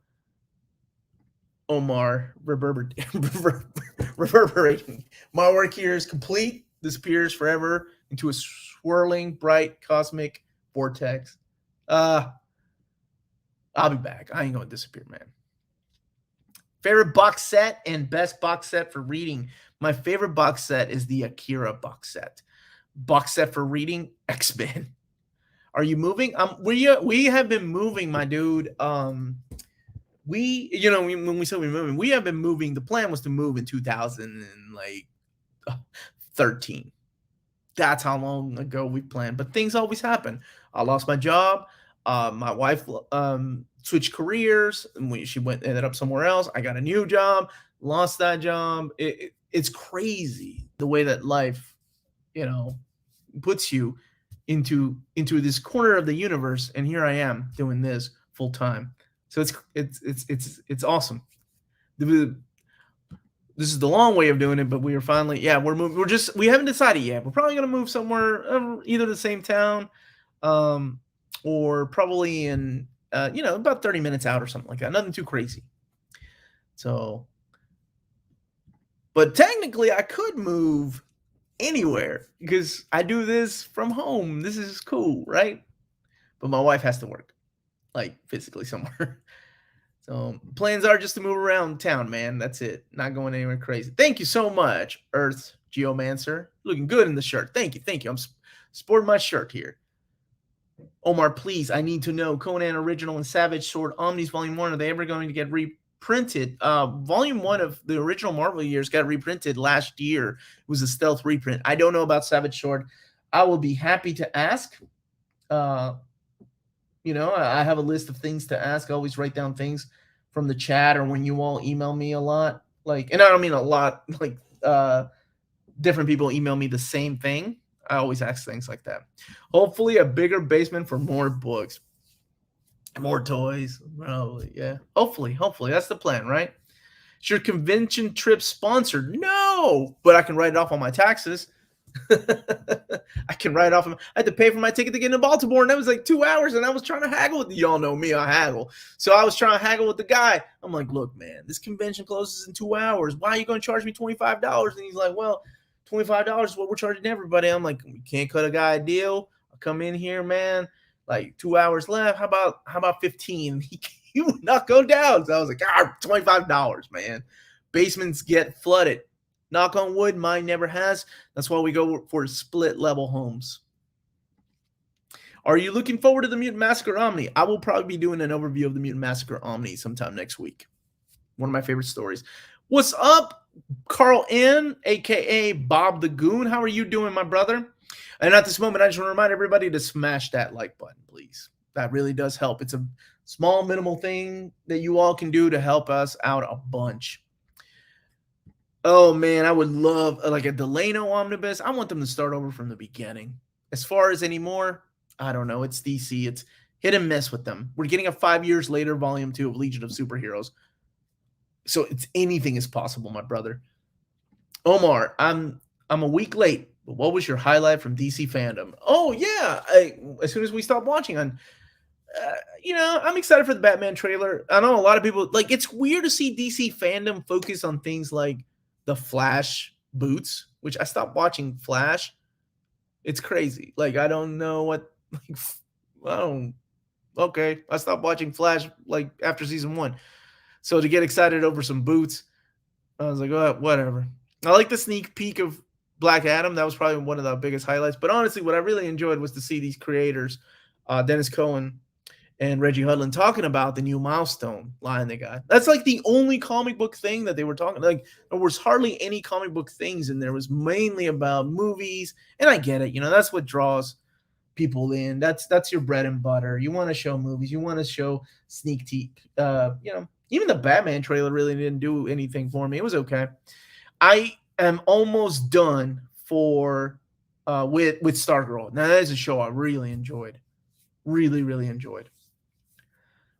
Omar, reverberating. My work here is complete, disappears forever into a swirling, bright, cosmic vortex. I'll be back. I ain't gonna disappear, man. Favorite box set and best box set for reading. My favorite box set is the Akira box set. Box set for reading, X-Men. Are you moving? We have been moving, my dude. When we said we're moving, we have been moving. The plan was to move in 2013. That's how long ago we planned. But things always happen. I lost my job. My wife switched careers, and she ended up somewhere else. I got a new job, lost that job. It's crazy the way that life, puts you into this corner of the universe. And here I am doing this full time. So it's awesome. This is the long way of doing it, but we are finally, we're moving. We haven't decided yet. We're probably going to move somewhere, either the same town, or probably in, about 30 minutes out or something like that. Nothing too crazy. So, but technically I could move anywhere because I do this from home. This is cool, right? But my wife has to work, like physically somewhere. So plans are just to move around town, man. That's it. Not going anywhere crazy. Thank you so much, Earth Geomancer. Looking good in the shirt. Thank you. I'm sporting my shirt here. Omar, please, I need to know, Conan Original and Savage Sword Omnis Volume 1, are they ever going to get reprinted? Volume 1 of the original Marvel years got reprinted last year. It was a stealth reprint. I don't know about Savage Sword. I will be happy to ask. I have a list of things to ask. I always write down things from the chat or when you all email me a lot. And I don't mean a lot, different people email me the same thing. I always ask things like that. Hopefully a bigger basement for more books. More toys. Probably, yeah. Hopefully. That's the plan, right? Is your convention trip sponsored? No! But I can write it off on my taxes. I can write off. I had to pay for my ticket to get into Baltimore, and that was like 2 hours, and I was trying to haggle with y'all know me, I haggle. So I was trying to haggle with the guy. I'm like, look, man, this convention closes in 2 hours. Why are you going to charge me $25? And he's like, well, $25 is what we're charging everybody. I'm like, we can't cut a guy a deal. I'll come in here, man. Like 2 hours left. How about 15? He would not go down. So I was like, $25, man. Basements get flooded. Knock on wood, mine never has. That's why we go for split level homes. Are you looking forward to the Mutant Massacre Omni? I will probably be doing an overview of the Mutant Massacre Omni sometime next week. One of my favorite stories. What's up, Carl N., a.k.a. Bob the Goon? How are you doing, my brother? And at this moment, I just want to remind everybody to smash that like button, please. That really does help. It's a small, minimal thing that you all can do to help us out a bunch. Oh, man, I would love, like a Delano Omnibus. I want them to start over from the beginning. As far as anymore, I don't know. It's DC. It's hit and miss with them. We're getting a 5 years later volume 2 of Legion of Superheroes. So anything is possible, my brother. Omar, I'm a week late, but what was your highlight from DC fandom? Oh, yeah. As soon as we stopped watching on, I'm excited for the Batman trailer. I know a lot of people, it's weird to see DC fandom focus on things like the Flash boots, which I stopped watching Flash. It's crazy. I don't know what, okay. I stopped watching Flash, after season 1. So to get excited over some boots, I was like, oh, whatever. I like the sneak peek of Black Adam. That was probably one of the biggest highlights. But honestly, what I really enjoyed was to see these creators, Dennis Cohen and Reggie Hudlin, talking about the new Milestone line they got. That's the only comic book thing that they were talking. There was hardly any comic book things, and there was mainly about movies. And I get it. That's what draws people in. That's your bread and butter. You want to show movies. You want to show sneak peek, Even the Batman trailer really didn't do anything for me. It was okay. I am almost done for with Stargirl. Now that is a show I really enjoyed. Really enjoyed.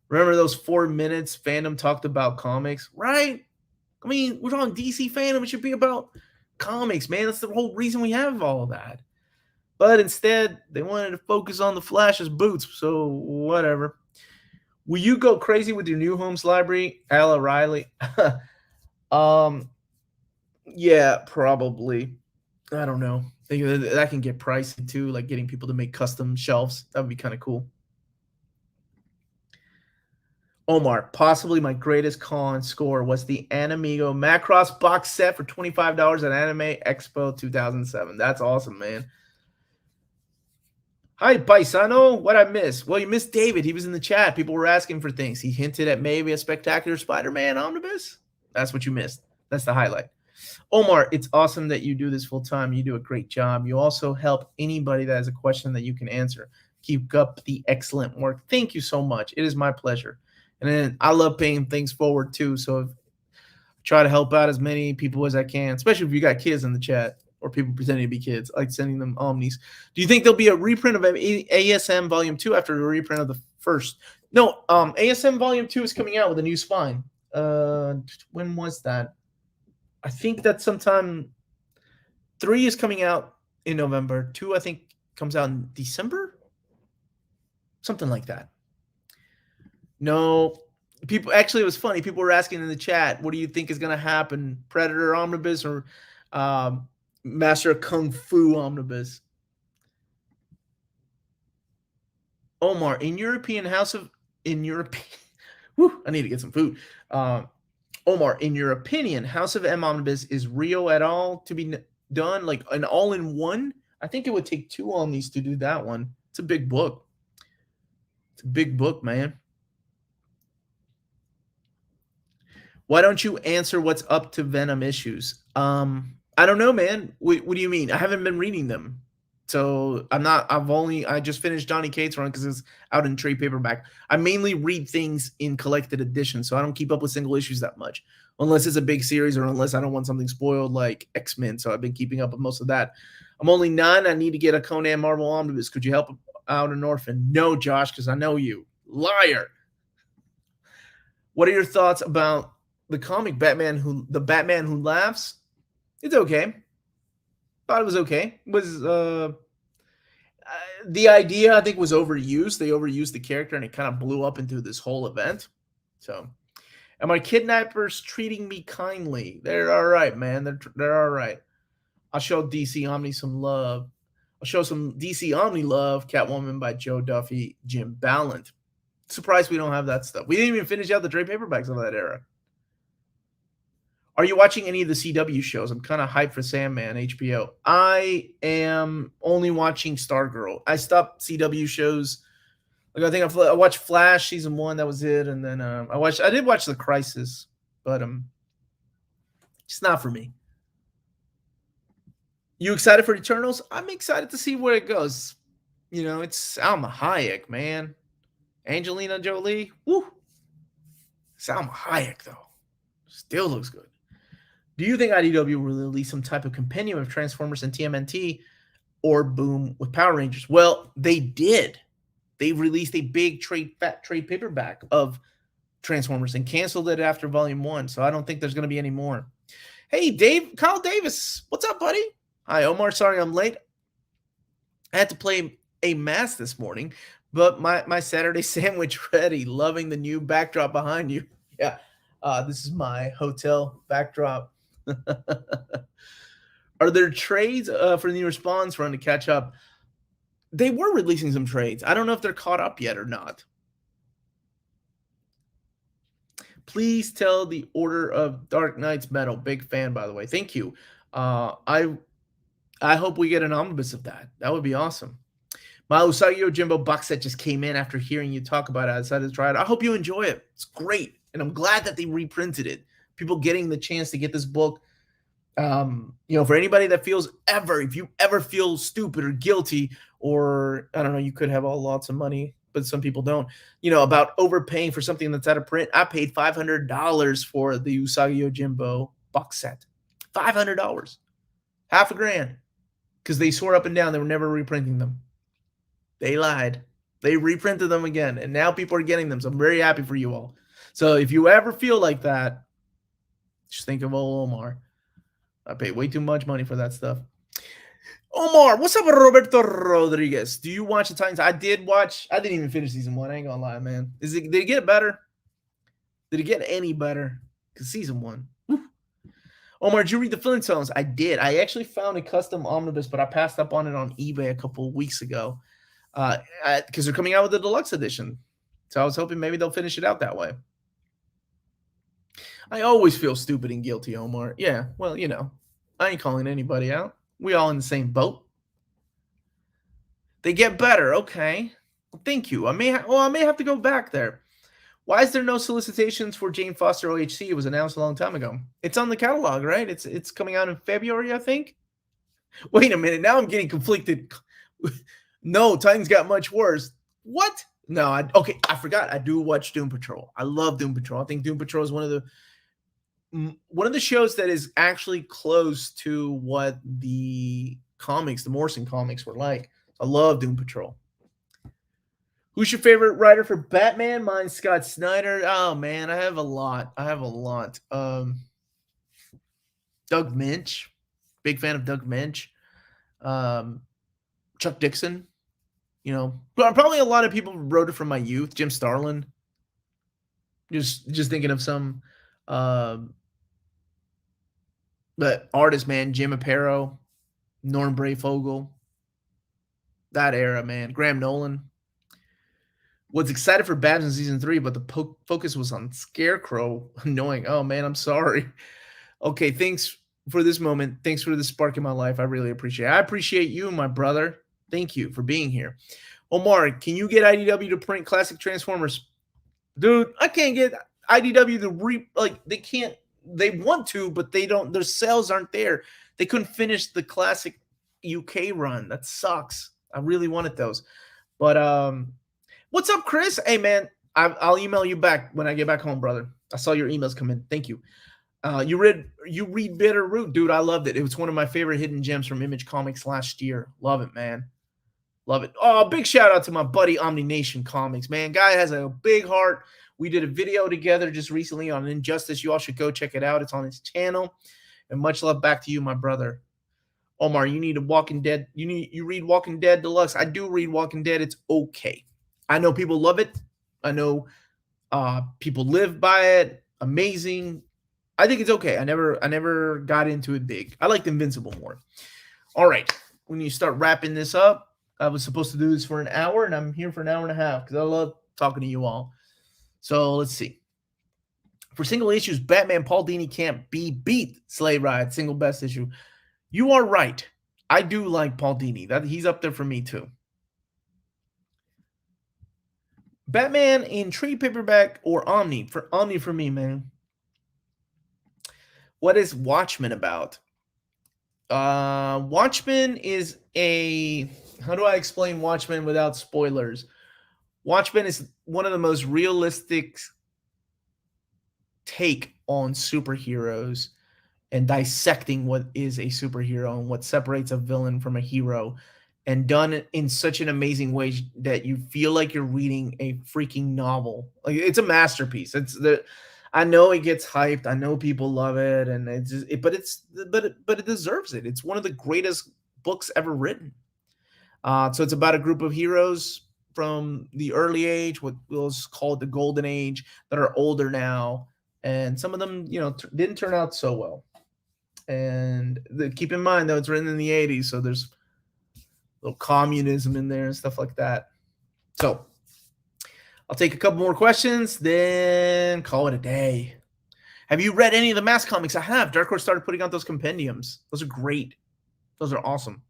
Remember those 4 minutes fandom talked about comics, right? I mean, we're talking DC fandom. It should be about comics, man. That's the whole reason we have all of that. But instead, they wanted to focus on the Flash's boots. So whatever. Will you go crazy with your new homes library, Ala Riley? Yeah, probably. I don't know. That can get pricey too, like getting people to make custom shelves. That would be kind of cool. Omar, possibly my greatest con score was the Animigo Macross box set for $25 at Anime Expo 2007. That's awesome, man. Hi, Paisano. What I miss? Well, you missed David. He was in the chat. People were asking for things. He hinted at maybe a Spectacular Spider-Man Omnibus. That's what you missed. That's the highlight. Omar, it's awesome that you do this full time. You do a great job. You also help anybody that has a question that you can answer. Keep up the excellent work. Thank you so much. It is my pleasure. And then I love paying things forward too. So I try to help out as many people as I can, especially if you got kids in the chat or people pretending to be kids, like sending them Omnis. Do you think there'll be a reprint of ASM Volume 2 after the reprint of the first? No, ASM Volume 2 is coming out with a new spine. When was that? I think that sometime 3 is coming out in November. 2, I think, comes out in December. Something like that. No, people actually, it was funny. People were asking in the chat, what do you think is going to happen? Predator Omnibus or Master of Kung Fu Omnibus? Omar, in European House of I need to get some food. Omar, in your opinion, House of M Omnibus is real at all to be done? Like an all-in-one? I think it would take 2 Omnis to do that one. It's a big book. It's a big book, man. Why don't you answer what's up to Venom issues? I don't know, man. What do you mean? I haven't been reading them. So I just finished Johnny Cates run because it's out in trade paperback. I mainly read things in collected edition, so I don't keep up with single issues that much. Unless it's a big series or unless I don't want something spoiled like X-Men. So I've been keeping up with most of that. I'm only 9. I need to get a Conan Marvel Omnibus. Could you help out an orphan? No, Josh, because I know you. Liar. What are your thoughts about the comic Batman Who Laughs? It's okay. Thought it was okay. It was the idea, I think, was overused. They overused the character and it kind of blew up into this whole event. So, and my kidnappers treating me kindly. They're all right, man. They're all right. I'll show DC Omni some love. I'll show some DC Omni love. Catwoman by Joe Duffy, Jim Ballant. Surprised we don't have that stuff. We didn't even finish out the trade paperbacks of that era. Are you watching any of the CW shows? I'm kind of hyped for Sandman, HBO. I am only watching Stargirl. I stopped CW shows. Like I think I watched Flash season 1. That was it. And then I did watch The Crisis, but it's not for me. You excited for Eternals? I'm excited to see where it goes. You know, it's Salma Hayek, man. Angelina Jolie. Woo. Salma Hayek, though. Still looks good. Do you think IDW will release some type of compendium of Transformers and TMNT or Boom with Power Rangers? Well, they did. They released a big trade paperback of Transformers and canceled it after Volume 1. So I don't think there's going to be any more. Hey, Kyle Davis. What's up, buddy? Hi, Omar. Sorry I'm late. I had to play a mass this morning, but my Saturday sandwich ready. Loving the new backdrop behind you. Yeah. This is my hotel backdrop. Are there trades for the new Response run to catch up? They were releasing some trades. I don't know if they're caught up yet or not. Please tell the Order of Dark Knight's Metal. Big fan, by the way. Thank you. I hope we get an omnibus of that. That would be awesome. My Usagi Yojimbo box set just came in after hearing you talk about it. I decided to try it. I hope you enjoy it. It's great. And I'm glad that they reprinted it. People getting the chance to get this book. For anybody that if you ever feel stupid or guilty, or I don't know, you could have lots of money but some people don't. You know, about overpaying for something that's out of print. I paid $500 for the Usagi Yojimbo box set. $500. Half a grand. Because they swore up and down they were never reprinting them. They lied. They reprinted them again, and now people are getting them, so I'm very happy for you all. So if you ever feel like that, just think of old Omar. I paid way too much money for that stuff. Omar, what's up with Roberto Rodriguez? Do you watch the Titans? I did watch. I didn't even finish season 1. I ain't gonna lie, man. Did it get better? Did it get any better? Because season 1. Whew. Omar, did you read the Flintstones? I did. I actually found a custom omnibus, but I passed up on it on eBay a couple of weeks ago. Because they're coming out with the deluxe edition. So I was hoping maybe they'll finish it out that way. I always feel stupid and guilty, Omar. Yeah, well, you know, I ain't calling anybody out. We all in the same boat. They get better. Okay. Well, thank you. I may have to go back there. Why is there no solicitations for Jane Foster OHC? It was announced a long time ago. It's on the catalog, right? It's coming out in February, I think. Wait a minute. Now I'm getting conflicted. No, Titans got much worse. What? No, I forgot. I do watch Doom Patrol. I love Doom Patrol. I think Doom Patrol is one of the shows that is actually close to what the comics, the Morrison comics, were like. I love Doom Patrol. Who's your favorite writer for Batman? Mine's Scott Snyder. Oh man, I have a lot. Doug Minch, big fan of Doug Minch. Chuck Dixon. You know, probably a lot of people wrote it from my youth. Jim Starlin. Just thinking of some. But artists, man, Jim Aparo, Norm Brayfogle, that era, man. Graham Nolan. Was excited for Babs in season 3, but the focus was on Scarecrow. Annoying. Oh, man, I'm sorry. Okay, thanks for this moment. Thanks for the spark in my life. I really appreciate it. I appreciate you, my brother. Thank you for being here. Omar, can you get IDW to print classic Transformers? Dude, I can't get IDW to they can't. They want to, but they don't. Their sales aren't there. They couldn't finish the classic UK run. That sucks. I really wanted those. But what's up, Chris? Hey, man, I'll email you back when I get back home, brother. I saw your emails come in. Thank you. You read Bitter Root, dude. I loved it. It was one of my favorite hidden gems from Image Comics last year. Love it, man. Love it. Oh, big shout out to my buddy Omni Nation Comics, man. Guy has a big heart. We did a video together just recently on Injustice. You all should go check it out. It's on his channel. And much love back to you, my brother. Omar, you need a Walking Dead. You read Walking Dead Deluxe. I do read Walking Dead. It's okay. I know people love it. I know people live by it. Amazing. I think it's okay. I never got into it big. I liked Invincible more. All right. When you start wrapping this up, I was supposed to do this for an hour, and I'm here for an hour and a half because I love talking to you all. So let's see. For single issues, Batman Paul Dini can't be beat. Sleigh Ride, single best issue. You are right. I do like Paul Dini. He's up there for me too. Batman in trade paperback or Omni? For Omni for me, man. What is Watchmen about? Watchmen is how do I explain Watchmen without spoilers? Watchmen is one of the most realistic take on superheroes and dissecting what is a superhero and what separates a villain from a hero, and done in such an amazing way that you feel like you're reading a freaking novel. Like, it's a masterpiece. I know it gets hyped. I know people love it, and but it deserves it. It's one of the greatest books ever written. So it's about a group of heroes from the early age, what was called the Golden Age, that are older now, and some of them, didn't turn out so well. And keep in mind, though, it's written in the 80s, so there's a little communism in there and stuff like that. So I'll take a couple more questions, then call it a day. Have you read any of the Mass comics? I have. Dark Horse started putting out those compendiums. Those are great. Those are awesome.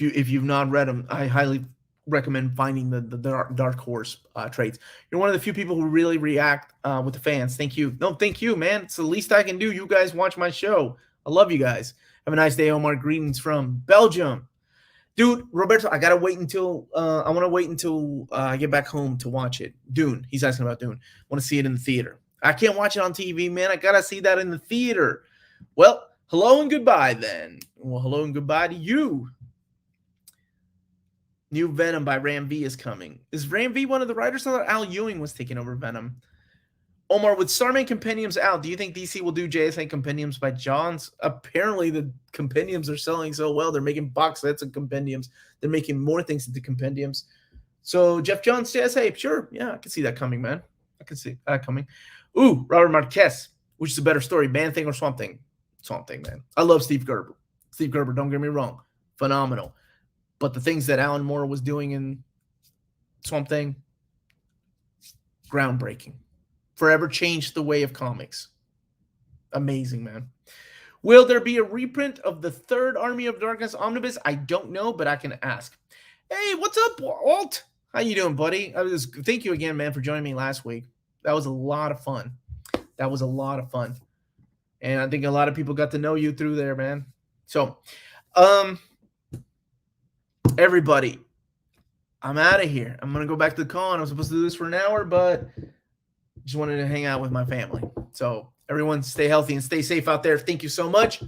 If you've not read them, I highly recommend finding the Dark Horse trades. You're one of the few people who really react with the fans. Thank you. No, thank you, man. It's the least I can do. You guys watch my show. I love you guys. Have a nice day, Omar. Greetings from Belgium. Dude, Roberto, I gotta wait until I want to wait until I get back home to watch it. Dune. He's asking about Dune. Want to see it in the theater. I can't watch it on TV, man. I gotta see that in the theater. Well, hello and goodbye then. Well, hello and goodbye to you. New Venom by Ram V is coming. Is Ram V one of the writers? I thought Al Ewing was taking over Venom. Omar, with Starman Compendiums out, do you think DC will do JSA Compendiums by Johns? Apparently, the Compendiums are selling so well. They're making box sets of Compendiums. They're making more things into Compendiums. So, Jeff Johns, JSA, sure. Yeah, I can see that coming, man. I can see that coming. Ooh, Robert Marquez. Which is a better story, Man Thing or Swamp Thing? Swamp Thing, man. I love Steve Gerber. Steve Gerber, don't get me wrong. Phenomenal. But the things that Alan Moore was doing in Swamp Thing, groundbreaking. Forever changed the way of comics. Amazing, man. Will there be a reprint of the third Army of Darkness Omnibus? I don't know, but I can ask. Hey, what's up, Walt? How you doing, buddy? Thank you again, man, for joining me last week. That was a lot of fun. That was a lot of fun. And I think a lot of people got to know you through there, man. So, everybody, I'm out of here. I'm going to go back to the con. I was supposed to do this for an hour, but just wanted to hang out with my family. So everyone stay healthy and stay safe out there. Thank you so much.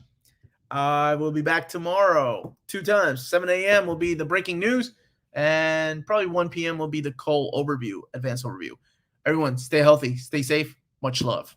I will be back tomorrow 2 times. 7 a.m. will be the breaking news, and probably 1 p.m. will be the KULL overview, advanced overview. Everyone stay healthy, stay safe. Much love.